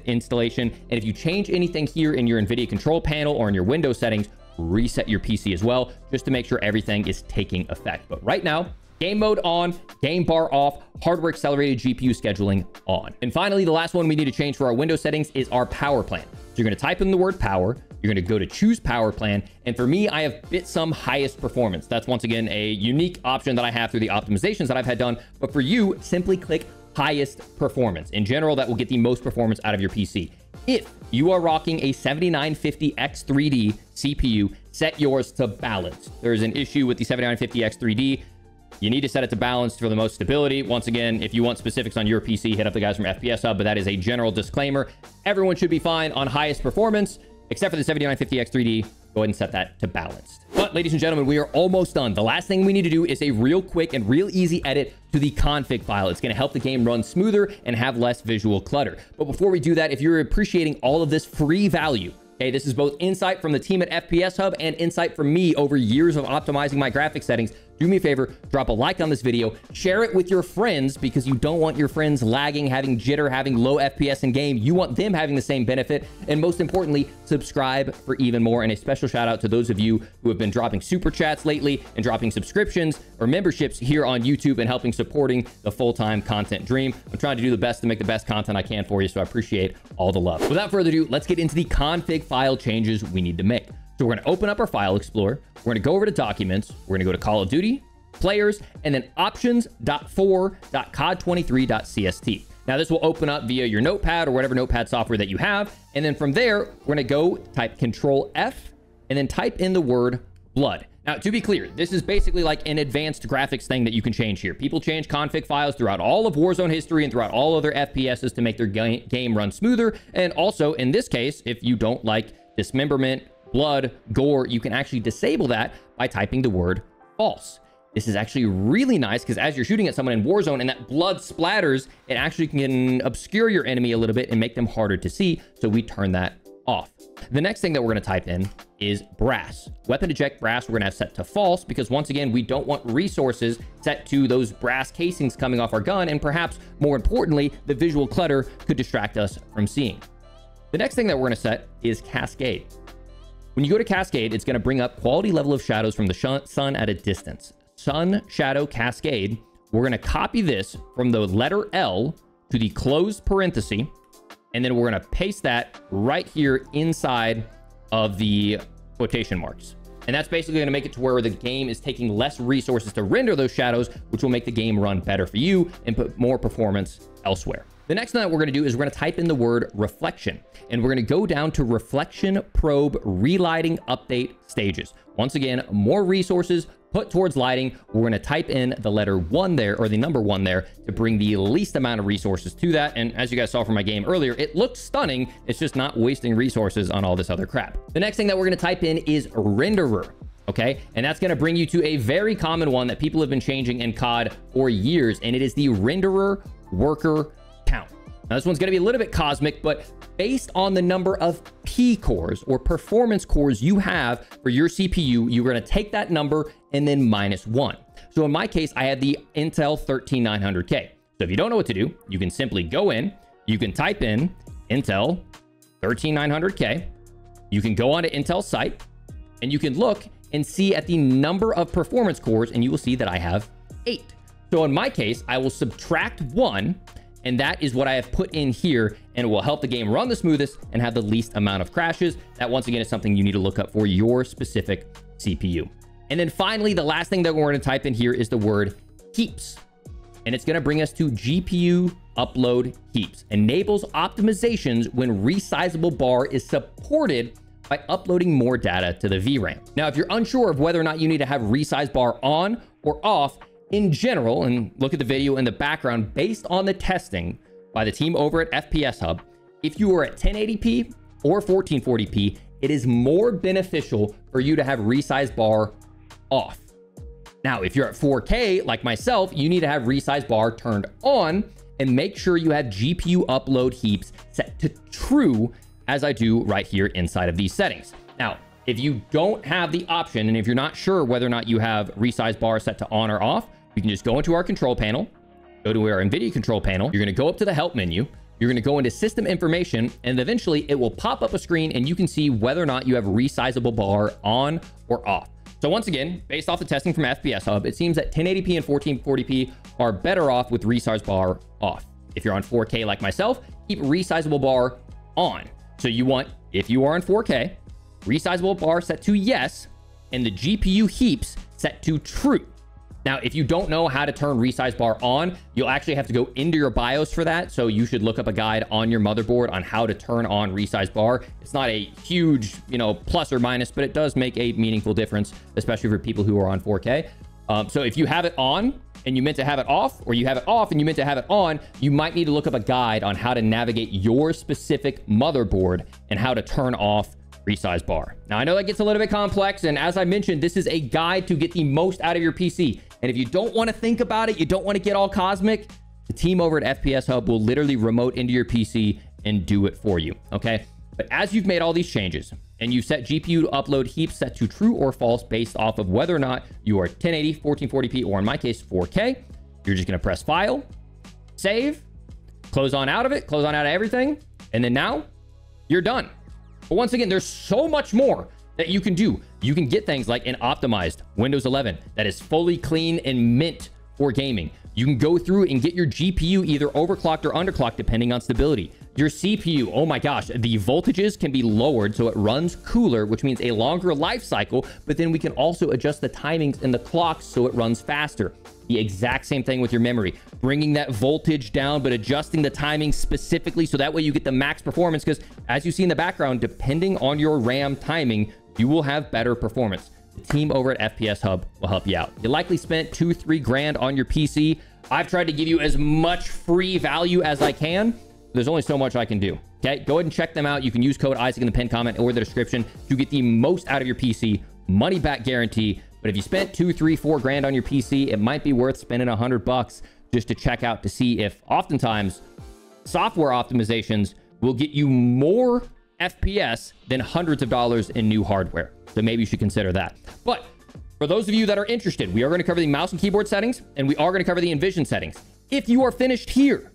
installation. And if you change anything here in your NVIDIA control panel or in your Windows settings, reset your PC as well, just to make sure everything is taking effect. But right now, game mode on, game bar off, hardware accelerated GPU scheduling on. And finally, the last one we need to change for our Windows settings is our power plan. So you're going to type in the word power. You're going to go to choose power plan. And for me, I have Bitsum highest performance. That's once again a unique option that I have through the optimizations that I've had done. But for you, simply click highest performance. In general, that will get the most performance out of your PC. If you are rocking a 7950X3D CPU, set yours to balance. There's an issue with the 7950X3D. You need to set it to balanced for the most stability. Once again, if you want specifics on your PC, hit up the guys from FPS Hub, but that is a general disclaimer. Everyone should be fine on highest performance, except for the 7950X3D. Go ahead and set that to balanced. But ladies and gentlemen, we are almost done. The last thing we need to do is a real quick and real easy edit to the config file. It's going to help the game run smoother and have less visual clutter. But before we do that, if you're appreciating all of this free value, okay, this is both insight from the team at FPS Hub and insight from me over years of optimizing my graphics settings. do me a favor, drop a like on this video, share it with your friends because you don't want your friends lagging, having jitter, having low FPS in game. You want them having the same benefit. And most importantly, subscribe for even more. And a special shout out to those of you who have been dropping super chats lately and dropping subscriptions or memberships here on YouTube and helping supporting the full-time content dream. I'm trying to do the best to make the best content I can for you, so I appreciate all the love. Without further ado, let's get into the config file changes we need to make. So we're going to open up our file explorer. We're going to go over to documents. We're going to go to Call of Duty, players, and then options.4.cod23.cst. Now this will open up via your notepad or whatever notepad software that you have. And then from there, we're going to go type Control F and then type in the word blood. Now, to be clear, this is basically like an advanced graphics thing that you can change here. People change config files throughout all of Warzone history and throughout all other FPSs to make their game run smoother. And also, in this case, if you don't like dismemberment, blood, gore, you can actually disable that by typing the word false. This is actually really nice because as you're shooting at someone in Warzone and that blood splatters, it actually can obscure your enemy a little bit and make them harder to see. So we turn that off. The next thing that we're going to type in is brass. Weapon eject brass we're going to have set to false because once again, we don't want resources set to those brass casings coming off our gun. And perhaps more importantly, the visual clutter could distract us from seeing. The next thing that we're going to set is cascade. When you go to cascade, it's going to bring up quality level of shadows from the sun at a distance. Sun shadow cascade. We're going to copy this from the letter L to the closed parenthesis. And then we're going to paste that right here inside of the quotation marks. And that's basically going to make it to where the game is taking less resources to render those shadows, which will make the game run better for you and put more performance elsewhere. The next thing that we're going to do is we're going to type in the word reflection, and we're going to go down to reflection probe relighting update stages. Once again, more resources put towards lighting. We're going to type in the letter 1 there, or the number 1 there, to bring the least amount of resources to that. And as you guys saw from my game earlier, it looks stunning. It's just not wasting resources on all this other crap. The next thing that we're going to type in is renderer. Okay, and that's going to bring you to a very common one that people have been changing in COD for years, and it is the renderer worker count. Now this one's going to be a little bit cosmic, but based on the number of P cores or performance cores you have for your CPU, you're going to take that number and then -1. So in my case, I had the Intel 13900K. So if you don't know what to do, you can simply go in, you can type in Intel 13900K, you can go onto Intel's site, and you can look and see at the number of performance cores, and you will see that I have 8. So in my case, I will subtract 1, and that is what I have put in here, and it will help the game run the smoothest and have the least amount of crashes. That, once again, is something you need to look up for your specific CPU. And then finally, the last thing that we're going to type in here is the word heaps, and it's going to bring us to GPU upload heaps. Enables optimizations when resizable bar is supported by uploading more data to the VRAM. Now, if you're unsure of whether or not you need to have resize bar on or off, in general, and look at the video in the background, based on the testing by the team over at FPS Hub, if you are at 1080p or 1440p, it is more beneficial for you to have resize bar off. Now, if you're at 4K, like myself, you need to have resize bar turned on and make sure you have GPU upload heaps set to true, as I do right here inside of these settings. Now, if you don't have the option, and if you're not sure whether or not you have resize bar set to on or off, you can just go into our control panel, go to our NVIDIA control panel. You're going to go up to the help menu. You're going to go into system information, and eventually it will pop up a screen and you can see whether or not you have resizable bar on or off. So once again, based off the testing from FPS Hub, it seems that 1080p and 1440p are better off with resize bar off. If you're on 4K like myself, keep resizable bar on. So you want, if you are on 4K, resizable bar set to yes, and the GPU heaps set to true. Now, if you don't know how to turn resize bar on, you'll actually have to go into your BIOS for that. So you should look up a guide on your motherboard on how to turn on resize bar. It's not a huge, plus or minus, but it does make a meaningful difference, especially for people who are on 4K. So if you have it on and you meant to have it off, or you have it off and you meant to have it on, you might need to look up a guide on how to navigate your specific motherboard and how to turn off resize bar. Now, I know that gets a little bit complex, and as I mentioned, this is a guide to get the most out of your PC. And if you don't want to think about it, you don't want to get all cosmic, the team over at FPS Hub will literally remote into your PC and do it for you, okay? But as you've made all these changes and you've set GPU upload heaps set to true or false based off of whether or not you are 1080, 1440p, or in my case, 4K, you're just going to press File, Save, close on out of it, close on out of everything, and then now you're done. But once again, there's so much more that you can do. You can get things like an optimized Windows 11 that is fully clean and mint for gaming. You can go through and get your GPU either overclocked or underclocked depending on stability. Your CPU, oh my gosh, the voltages can be lowered so it runs cooler, which means a longer life cycle, but then we can also adjust the timings in the clocks so it runs faster. The exact same thing with your memory, bringing that voltage down, but adjusting the timing specifically so that way you get the max performance, because as you see in the background, depending on your RAM timing, you will have better performance. The team over at FPS Hub will help you out. You likely spent 2-3 grand on your PC. I've tried to give you as much free value as I can. There's only so much I can do. Okay, go ahead and check them out. You can use code Isaac in the pinned comment or the description to get the most out of your PC, money back guarantee. But if you spent 2, 3, 4 grand on your PC, it might be worth spending $100 just to check out to see if oftentimes software optimizations will get you more FPS than hundreds of dollars in new hardware. So maybe you should consider that. But for those of you that are interested, we are going to cover the mouse and keyboard settings, and we are going to cover the Envision settings. If you are finished here,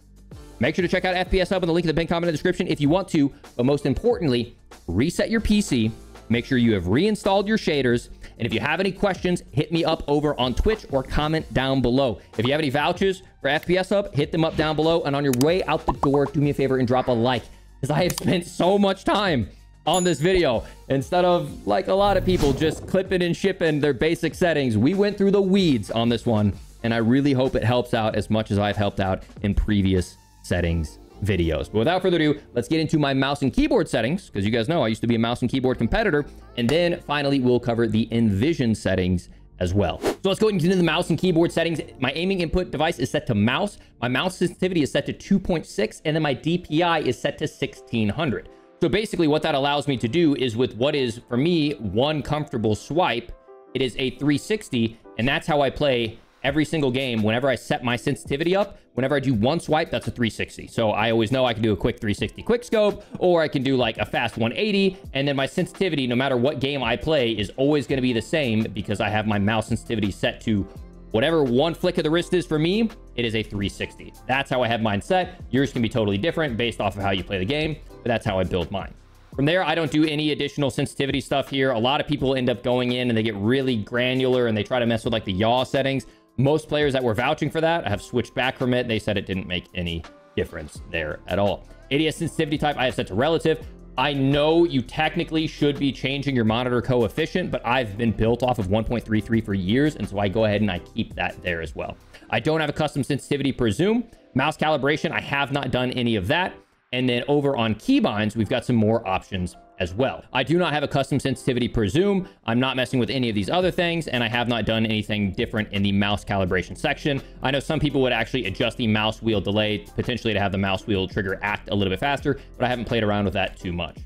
make sure to check out FPS Hub in the link in the pinned comment in the description if you want to. But most importantly, reset your PC. Make sure you have reinstalled your shaders. And if you have any questions, hit me up over on Twitch or comment down below. If you have any vouchers for FPS Hub, hit them up down below. And on your way out the door, do me a favor and drop a like, because I have spent so much time on this video. Instead of, like a lot of people, just clipping and shipping their basic settings, we went through the weeds on this one. And I really hope it helps out as much as I've helped out in previous settings videos. But without further ado, let's get into my mouse and keyboard settings, because you guys know I used to be a mouse and keyboard competitor. And then finally, we'll cover the Envision settings as well. So let's go into the mouse and keyboard settings. My aiming input device is set to mouse. My mouse sensitivity is set to 2.6, and then my DPI is set to 1600. So basically what that allows me to do is, with what is for me one comfortable swipe, it is a 360, and that's how I play every single game. Whenever I set my sensitivity up, whenever I do one swipe, that's a 360. So I always know I can do a quick 360 quick scope, or I can do like a fast 180. And then my sensitivity, no matter what game I play, is always going to be the same because I have my mouse sensitivity set to whatever one flick of the wrist is for me. It is a 360. That's how I have mine set. Yours can be totally different based off of how you play the game, but that's how I build mine. From there, I don't do any additional sensitivity stuff here. A lot of people end up going in and they get really granular and they try to mess with like the yaw settings. Most players that were vouching for that have switched back from it. They said it didn't make any difference there at all. ADS sensitivity type I have set to relative. I know you technically should be changing your monitor coefficient, but I've been built off of 1.33 for years, and so I go ahead and I keep that there as well. I don't have a custom sensitivity per zoom. Mouse calibration, I have not done any of that. And then over on keybinds, we've got some more options as well. I do not have a custom sensitivity per zoom. I'm not messing with any of these other things, and I have not done anything different in the mouse calibration section. I know some people would actually adjust the mouse wheel delay potentially to have the mouse wheel trigger act a little bit faster, but I haven't played around with that too much.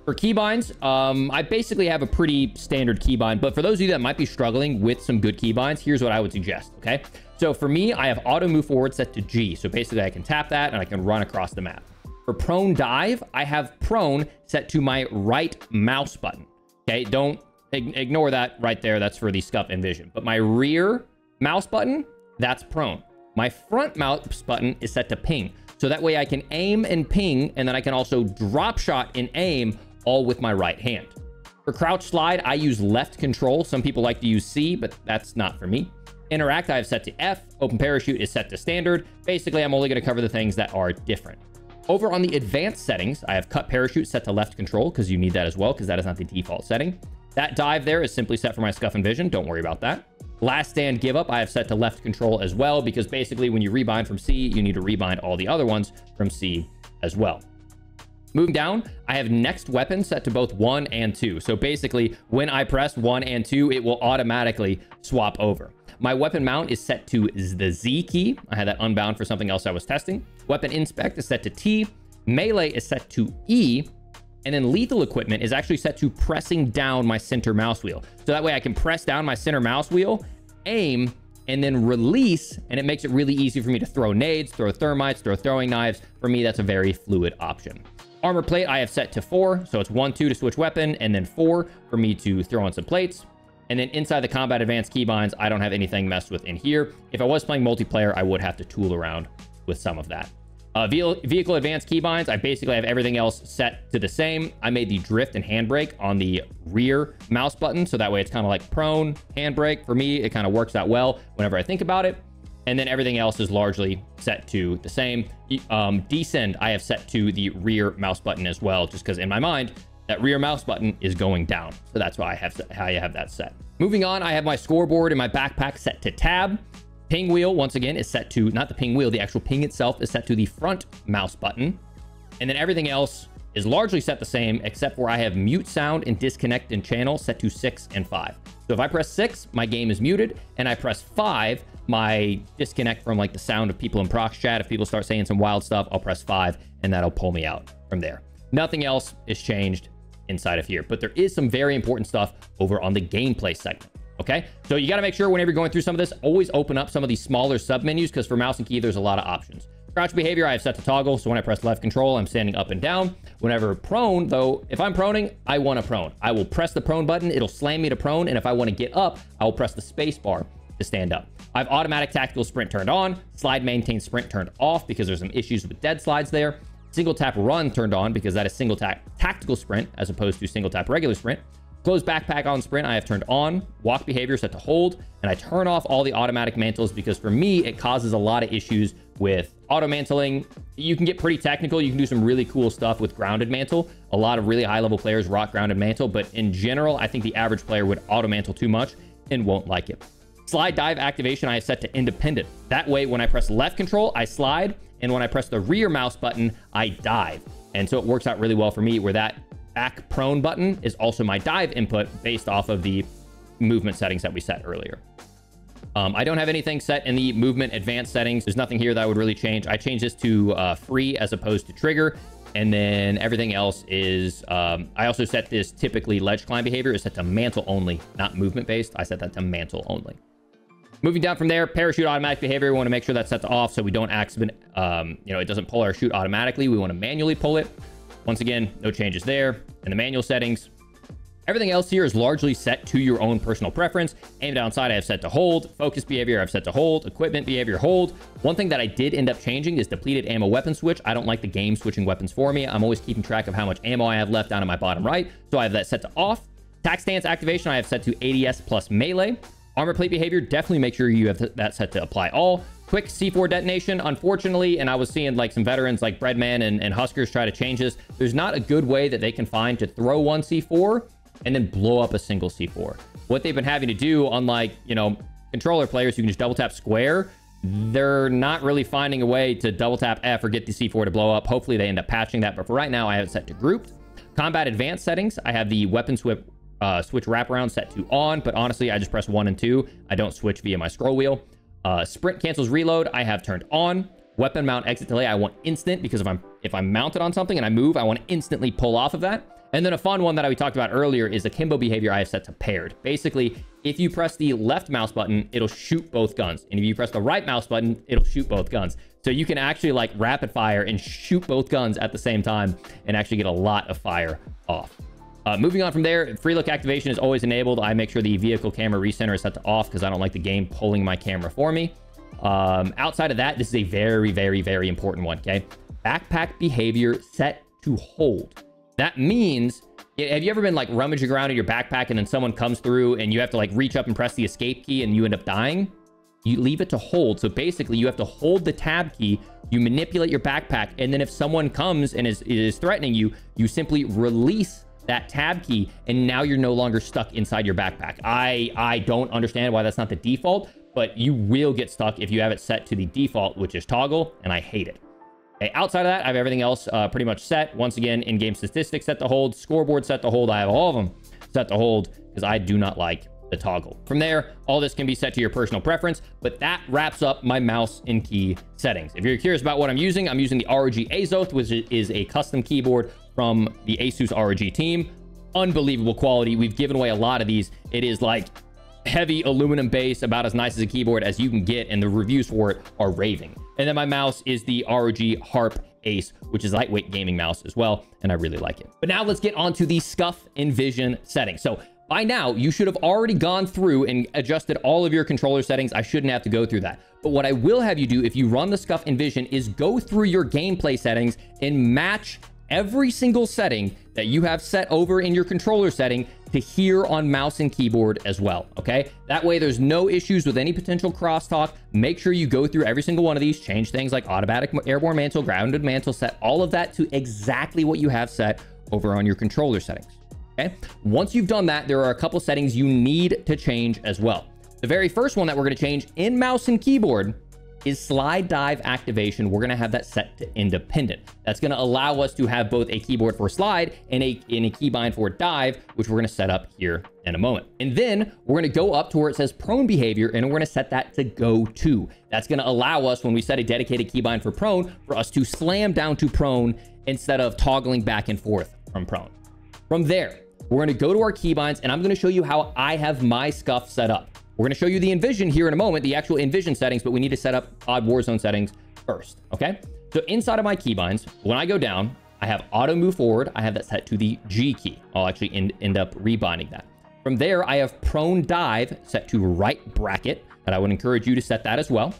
For keybinds, I basically have a pretty standard keybind, but for those of you that might be struggling with some good keybinds, here's what I would suggest, okay? So for me, I have auto move forward set to G. So basically I can tap that and I can run across the map. For prone dive, I have prone set to my right mouse button. Okay, don't ignore that right there. That's for the SCUF Envision. But my rear mouse button, that's prone. My front mouse button is set to ping. So that way I can aim and ping, and then I can also drop shot and aim all with my right hand. For crouch slide, I use left control. Some people like to use C, but that's not for me. Interact, I have set to F. Open parachute is set to standard. Basically, I'm only going to cover the things that are different. Over on the advanced settings, I have cut parachute set to left control because you need that as well, because that is not the default setting. That dive there is simply set for my SCUF Envision. Don't worry about that. Last stand give up, I have set to left control as well, because basically when you rebind from C, you need to rebind all the other ones from C as well. Moving down, I have next weapon set to both 1 and 2. So basically, when I press 1 and 2, it will automatically swap over. My weapon mount is set to the Z key. I had that unbound for something else I was testing. Weapon inspect is set to T. Melee is set to E. And then lethal equipment is actually set to pressing down my center mouse wheel. So that way I can press down my center mouse wheel, aim, and then release, and it makes it really easy for me to throw nades, throw thermites, throw throwing knives. For me, that's a very fluid option. Armor plate I have set to 4, so it's 1, 2 to switch weapon, and then 4 for me to throw on some plates. And then inside the combat advanced keybinds, I don't have anything messed with in here. If I was playing multiplayer, I would have to tool around with some of that. Vehicle advanced keybinds, I basically have everything else set to the same. I made the drift and handbrake on the rear mouse button, so that way it's kind of like prone, handbrake. For me, it kind of works out well whenever I think about it. And then everything else is largely set to the same. Descend, I have set to the rear mouse button as well, just because in my mind, that rear mouse button is going down. So that's why I have that set. Moving on, I have my scoreboard and my backpack set to tab. Ping wheel, once again, is set to, not the ping wheel, the actual ping itself is set to the front mouse button. And then everything else is largely set the same, except for I have mute sound and disconnect and channel set to 6 and 5. So if I press 6, my game is muted, and I press 5, my disconnect from like the sound of people in prox chat. If people start saying some wild stuff, I'll press 5, and that'll pull me out from there. Nothing else is changed inside of here, but there is some very important stuff over on the gameplay segment. Okay, so you got to make sure whenever you're going through some of this, always open up some of these smaller sub menus, because for mouse and key, there's a lot of options. Crouch behavior, I have set to toggle. So when I press left control, I'm standing up and down. Whenever prone, though, if I'm proning, I want to prone. I will press the prone button. It'll slam me to prone. And if I want to get up, I will press the space bar to stand up. I have automatic tactical sprint turned on. Slide maintain sprint turned off because there's some issues with dead slides there. Single tap run turned on because that is single tap tactical sprint as opposed to single tap regular sprint. Close backpack on sprint, I have turned on. Walk behavior set to hold. And I turn off all the automatic mantles because for me, it causes a lot of issues with auto mantling. You can get pretty technical. You can do some really cool stuff with grounded mantle. A lot of really high level players rock grounded mantle, but in general, I think the average player would auto mantle too much and won't like it. Slide dive activation, I have set to independent. That way, when I press left control, I slide. And when I press the rear mouse button, I dive. And so it works out really well for me where that back prone button is also my dive input based off of the movement settings that we set earlier. I don't have anything set in the movement advanced settings. There's nothing here that I would really change. I changed this to free as opposed to trigger. And then everything else is, I also set this typically ledge climb behavior is set to mantle only, not movement based. I set that to mantle only. Moving down from there, parachute automatic behavior. We want to make sure that's set to off so we don't accident, it doesn't pull our chute automatically. We want to manually pull it. Once again, no changes there. In the manual settings, everything else here is largely set to your own personal preference. Aim down sight, I have set to hold. Focus behavior, I've set to hold. Equipment behavior, hold. One thing that I did end up changing is depleted ammo weapon switch. I don't like the game switching weapons for me. I'm always keeping track of how much ammo I have left down in my bottom right. So I have that set to off. Tac stance activation, I have set to ADS plus melee. Armor plate behavior, definitely make sure you have that set to apply all. Quick C4 detonation, unfortunately, and I was seeing like some veterans like Breadman and Huskers try to change this. There's not a good way that they can find to throw one C4 and then blow up a single C4. What they've been having to do, unlike, controller players who can just double tap square, they're not really finding a way to double tap F or get the C4 to blow up. Hopefully they end up patching that, but for right now, I have it set to grouped. Combat advanced settings, I have the weapon switch wraparound set to on, but honestly, I just press 1 and 2. I don't switch via my scroll wheel. Sprint cancels reload, I have turned on. Weapon mount exit delay, I want instant because if I'm mounted on something and I move, I want to instantly pull off of that. And then a fun one that we talked about earlier is akimbo behavior I have set to paired. Basically, if you press the left mouse button, it'll shoot both guns. And if you press the right mouse button, it'll shoot both guns. So you can actually like rapid fire and shoot both guns at the same time and actually get a lot of fire off. Moving on from there, free look activation is always enabled. I make sure the vehicle camera recenter is set to off because I don't like the game pulling my camera for me. Outside of that, this is a very, very, very important one, okay? Backpack behavior set to hold. That means, have you ever been like rummaging around in your backpack and then someone comes through and you have to like reach up and press the escape key and you end up dying? You leave it to hold. So basically you have to hold the tab key, you manipulate your backpack, and then if someone comes and is threatening you, you simply release that tab key, and now you're no longer stuck inside your backpack. I don't understand why that's not the default, but you will get stuck if you have it set to the default, which is toggle, and I hate it. Okay, outside of that, I have everything else pretty much set. Once again, in-game statistics set to hold, scoreboard set to hold. I have all of them set to hold because I do not like the toggle. From there, all this can be set to your personal preference, but that wraps up my mouse and key settings. If you're curious about what I'm using the ROG Azoth, which is a custom keyboard from the Asus ROG team. Unbelievable quality. We've given away a lot of these. It is like heavy aluminum base, about as nice as a keyboard as you can get, and the reviews for it are raving. And then my mouse is the ROG Harp Ace, which is a lightweight gaming mouse as well, and I really like it. But now let's get on to the SCUF Envision settings. So by now, you should have already gone through and adjusted all of your controller settings. I shouldn't have to go through that. But what I will have you do if you run the SCUF Envision is go through your gameplay settings and match every single setting that you have set over in your controller setting to here on mouse and keyboard as well, okay? That way there's no issues with any potential crosstalk. Make sure you go through every single one of these, change things like automatic airborne mantle, grounded mantle, set all of that to exactly what you have set over on your controller settings, okay? Once you've done that, there are a couple settings you need to change as well. The very first one that we're gonna change in mouse and keyboard is slide dive activation. We're gonna have that set to independent. That's gonna allow us to have both a keyboard for slide and a keybind for dive, which we're gonna set up here in a moment. And then we're gonna go up to where it says prone behavior, and we're gonna set that to go to. That's gonna allow us, when we set a dedicated keybind for prone, for us to slam down to prone instead of toggling back and forth from prone. From there, we're gonna go to our keybinds, and I'm gonna show you how I have my SCUF set up. We're going to show you the Envision here in a moment, the actual Envision settings, but we need to set up odd Warzone settings first, okay? So inside of my keybinds, when I go down, I have auto move forward. I have that set to the G key. I'll actually end up rebinding that. From there, I have prone dive set to right bracket, and I would encourage you to set that as well.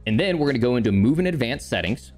And then we're going to go into move and advanced settings,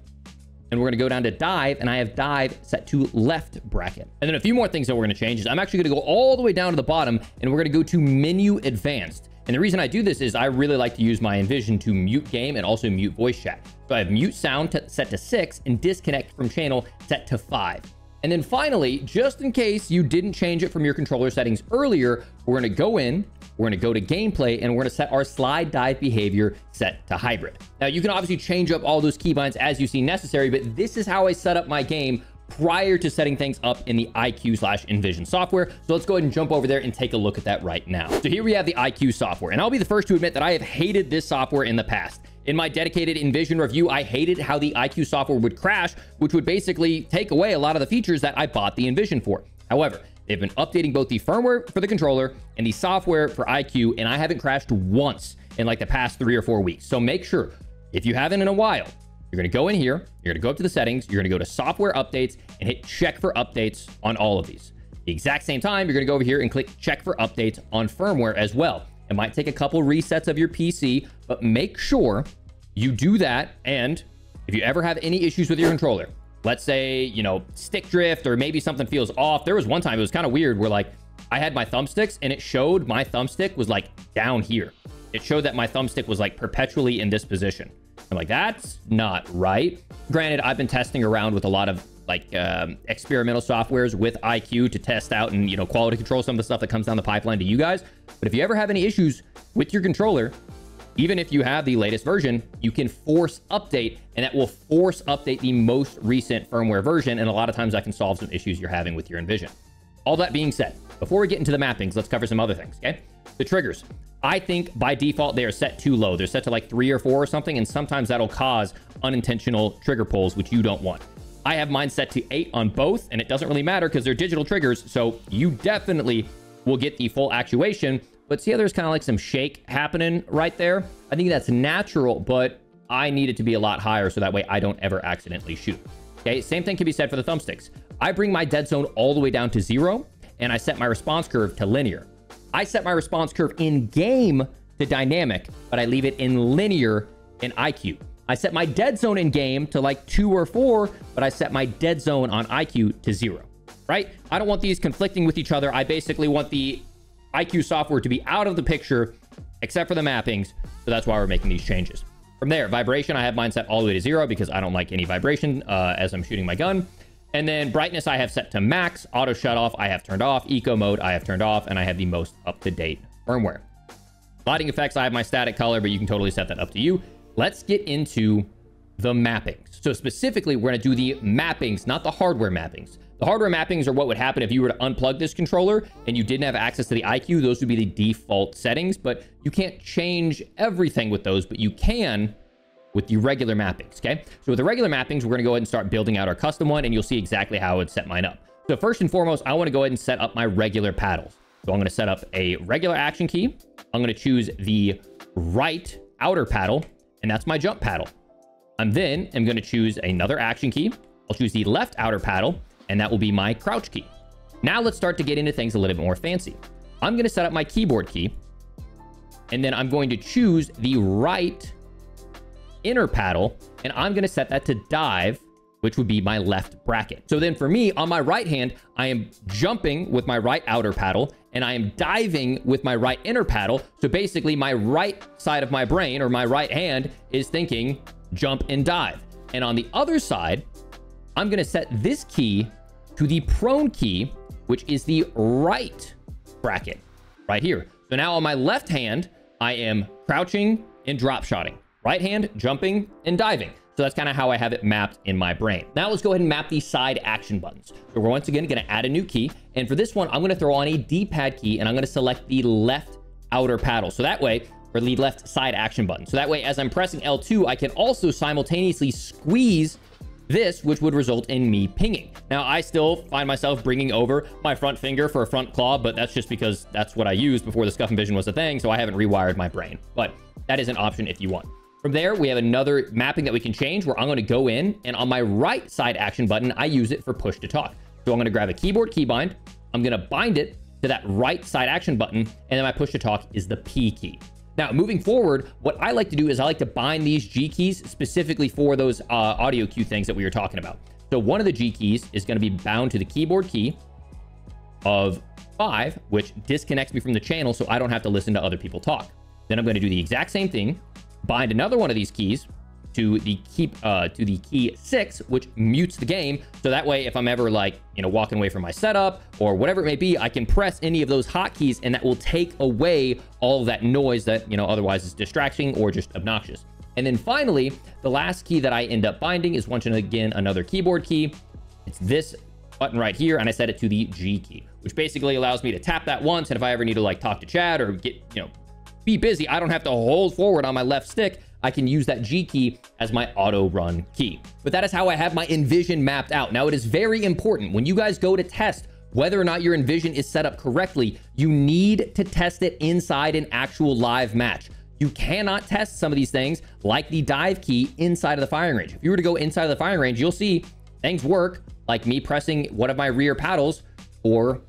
and we're going to go down to dive, and I have dive set to left bracket. And then a few more things that we're going to change is I'm actually going to go all the way down to the bottom, and we're going to go to menu advanced. And the reason I do this is I really like to use my Envision to mute game and also mute voice chat. So I have mute sound set to 6 and disconnect from channel set to 5. And then finally, just in case you didn't change it from your controller settings earlier, we're going to go in, we're going to go to gameplay, and we're going to set our slide dive behavior set to hybrid. Now you can obviously change up all those keybinds as you see necessary, but this is how I set up my game prior to setting things up in the IQ/Envision software. So let's go ahead and jump over there and take a look at that right now. So here we have the IQ software, and I'll be the first to admit that I have hated this software in the past. In my dedicated Envision review, I hated how the IQ software would crash, which would basically take away a lot of the features that I bought the Envision for. However, they've been updating both the firmware for the controller and the software for IQ, and I haven't crashed once in like the past 3 or 4 weeks. So make sure, if you haven't in a while, you're going to go in here, you're going to go up to the settings, you're going to go to software updates and hit check for updates on all of these. The exact same time, you're going to go over here and click check for updates on firmware as well. It might take a couple resets of your PC, but make sure you do that. And if you ever have any issues with your controller, let's say, you know, stick drift, or maybe something feels off. There was one time it was kind of weird where like I had my thumbsticks and it showed my thumbstick was like down here. It showed that my thumbstick was like perpetually in this position. I'm like, that's not right. Granted, I've been testing around with a lot of like experimental softwares with IQ to test out and, you know, quality control some of the stuff that comes down the pipeline to you guys. But if you ever have any issues with your controller, even if you have the latest version, you can force update, and that will force update the most recent firmware version. And a lot of times that can solve some issues you're having with your Envision. All that being said, before we get into the mappings, let's cover some other things, okay? The triggers. I think by default, they are set too low. They're set to like 3 or 4 or something, and sometimes that'll cause unintentional trigger pulls, which you don't want. I have mine set to 8 on both, and it doesn't really matter because they're digital triggers, so you definitely will get the full actuation. But see how there's kind of like some shake happening right there? I think that's natural, but I need it to be a lot higher so that way I don't ever accidentally shoot. Okay, same thing can be said for the thumbsticks. I bring my dead zone all the way down to 0, and I set my response curve to linear. I set my response curve in game to dynamic, but I leave it in linear in IQ. I set my dead zone in game to like 2 or 4, but I set my dead zone on IQ to 0, right? I don't want these conflicting with each other. I basically want the IQ software to be out of the picture, except for the mappings. So that's why we're making these changes. From there, vibration, I have mine set all the way to 0 because I don't like any vibration as I'm shooting my gun. And then brightness, I have set to max. Auto shut off, I have turned off. Eco mode, I have turned off, and I have the most up-to-date firmware. Lighting effects, I have my static color, but you can totally set that up to you. Let's get into the mappings. So specifically, we're going to do the mappings, not the hardware mappings. The hardware mappings are what would happen if you were to unplug this controller and you didn't have access to the IQ. Those would be the default settings, but you can't change everything with those, but you can with the regular mappings, okay? So with the regular mappings, we're gonna go ahead and start building out our custom one, and you'll see exactly how I would set mine up. So first and foremost, I wanna go ahead and set up my regular paddles. So I'm gonna set up a regular action key. I'm gonna choose the right outer paddle, and that's my jump paddle. I'm then going to choose another action key. I'll choose the left outer paddle, and that will be my crouch key. Now let's start to get into things a little bit more fancy. I'm going to set up my keyboard key, and then I'm going to choose the right inner paddle, and I'm going to set that to dive, which would be my left bracket. So then for me, on my right hand, I am jumping with my right outer paddle, and I am diving with my right inner paddle. So basically my right side of my brain, or my right hand, is thinking jump and dive. And on the other side, I'm going to set this key to the prone key, which is the right bracket right here. So now on my left hand, I am crouching and drop shotting. Right hand, jumping and diving. So that's kind of how I have it mapped in my brain. Now let's go ahead and map these side action buttons. So we're once again going to add a new key. And for this one, I'm going to throw on a D-pad key, and I'm going to select the left outer paddle. So that way, or the left side action button. So that way, as I'm pressing L2, I can also simultaneously squeeze this, which would result in me pinging. Now, I still find myself bringing over my front finger for a front claw, but that's just because that's what I used before the SCUF Envision was a thing, so I haven't rewired my brain. But that is an option if you want. From there, we have another mapping that we can change where I'm going to go in, and on my right side action button, I use it for push to talk. So I'm going to grab a keyboard keybind. I'm going to bind it to that right side action button, and then my push to talk is the P key. Now, moving forward, what I like to do is I like to bind these G keys specifically for those audio cue things that we were talking about. So one of the G keys is going to be bound to the keyboard key of 5, which disconnects me from the channel so I don't have to listen to other people talk. Then I'm going to do the exact same thing, bind another one of these keys to the key 6, which mutes the game. So that way, if I'm ever like, walking away from my setup or whatever it may be, I can press any of those hotkeys, and that will take away all of that noise that, otherwise is distracting or just obnoxious. And then finally, the last key that I end up binding is once again another keyboard key. It's this button right here, and I set it to the G key, which basically allows me to tap that once, and if I ever need to like talk to Chad or get, be busy, I don't have to hold forward on my left stick. I can use that G key as my auto run key. But that is how I have my Envision mapped out. Now, it is very important when you guys go to test whether or not your Envision is set up correctly, you need to test it inside an actual live match. You cannot test some of these things like the dive key inside of the firing range. If you were to go inside of the firing range, you'll see things work like me pressing one of my rear paddles or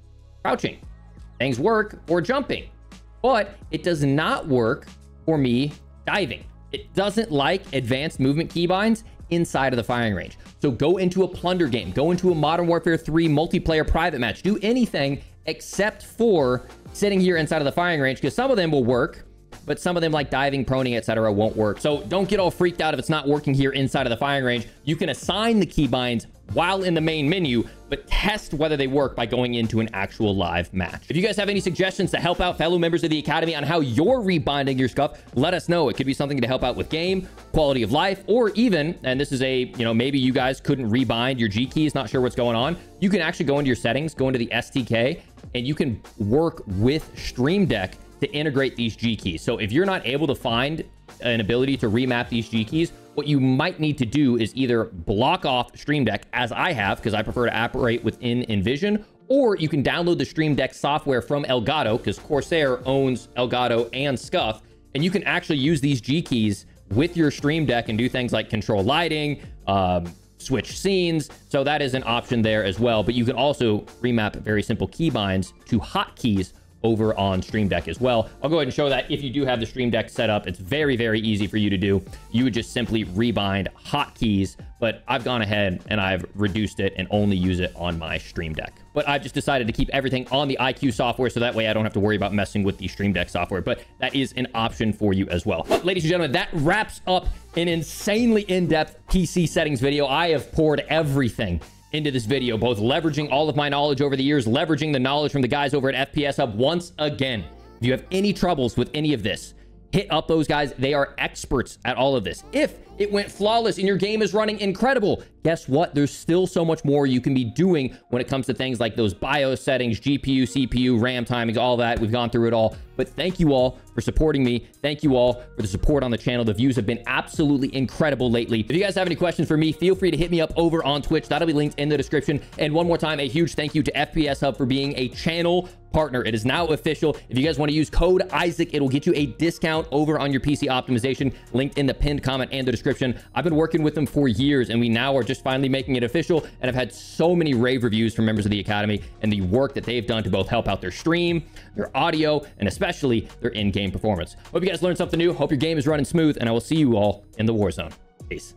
crouching. Things work for jumping, but it does not work for me diving. It doesn't like advanced movement keybinds inside of the firing range. So go into a plunder game, go into a Modern Warfare 3 multiplayer private match, do anything except for sitting here inside of the firing range, because some of them will work, but some of them like diving, proning, etc. won't work. So don't get all freaked out if it's not working here inside of the firing range. You can assign the keybinds while in the main menu, but test whether they work by going into an actual live match. If you guys have any suggestions to help out fellow members of the Academy on how you're rebinding your SCUF, let us know. It could be something to help out with game, quality of life, or even, and this is a, maybe you guys couldn't rebind your G keys, not sure what's going on. You can actually go into your settings, go into the STK, and you can work with Stream Deck to integrate these G keys. So if you're not able to find an ability to remap these G keys, what you might need to do is either block off Stream Deck, as I have, because I prefer to operate within Envision, or you can download the Stream Deck software from Elgato, because Corsair owns Elgato and SCUF, and you can actually use these G keys with your Stream Deck and do things like control lighting, switch scenes. So that is an option there as well. But you can also remap very simple keybinds to hotkeys over on Stream Deck as well. I'll go ahead and show that if you do have the Stream Deck set up. It's very, very easy for you to do. You would just simply rebind hotkeys, but I've gone ahead and I've reduced it and only use it on my Stream Deck. But I've just decided to keep everything on the IQ software, so that way I don't have to worry about messing with the Stream Deck software, but that is an option for you as well. But ladies and gentlemen, that wraps up an insanely in-depth PC settings video. I have poured everything into this video, both leveraging all of my knowledge over the years, leveraging the knowledge from the guys over at FPS Hub. Once again, if you have any troubles with any of this, hit up those guys. They are experts at all of this. If it went flawless and your game is running incredible, guess what? There's still so much more you can be doing when it comes to things like those BIOS settings, GPU, CPU, RAM timings, all that. We've gone through it all. But thank you all for supporting me. Thank you all for the support on the channel. The views have been absolutely incredible lately. If you guys have any questions for me, feel free to hit me up over on Twitch. That'll be linked in the description. And one more time, a huge thank you to FPS Hub for being a channel partner. It is now official. If you guys want to use code Isaac, it will get you a discount over on your PC optimization, linked in the pinned comment and the description. description. I've been working with them for years, and we now are just finally making it official, and I've had so many rave reviews from members of the Academy and the work that they've done to both help out their stream, their audio, and especially their in-game performance. Hope you guys learned something new. Hope your game is running smooth, and I will see you all in the Warzone. Peace.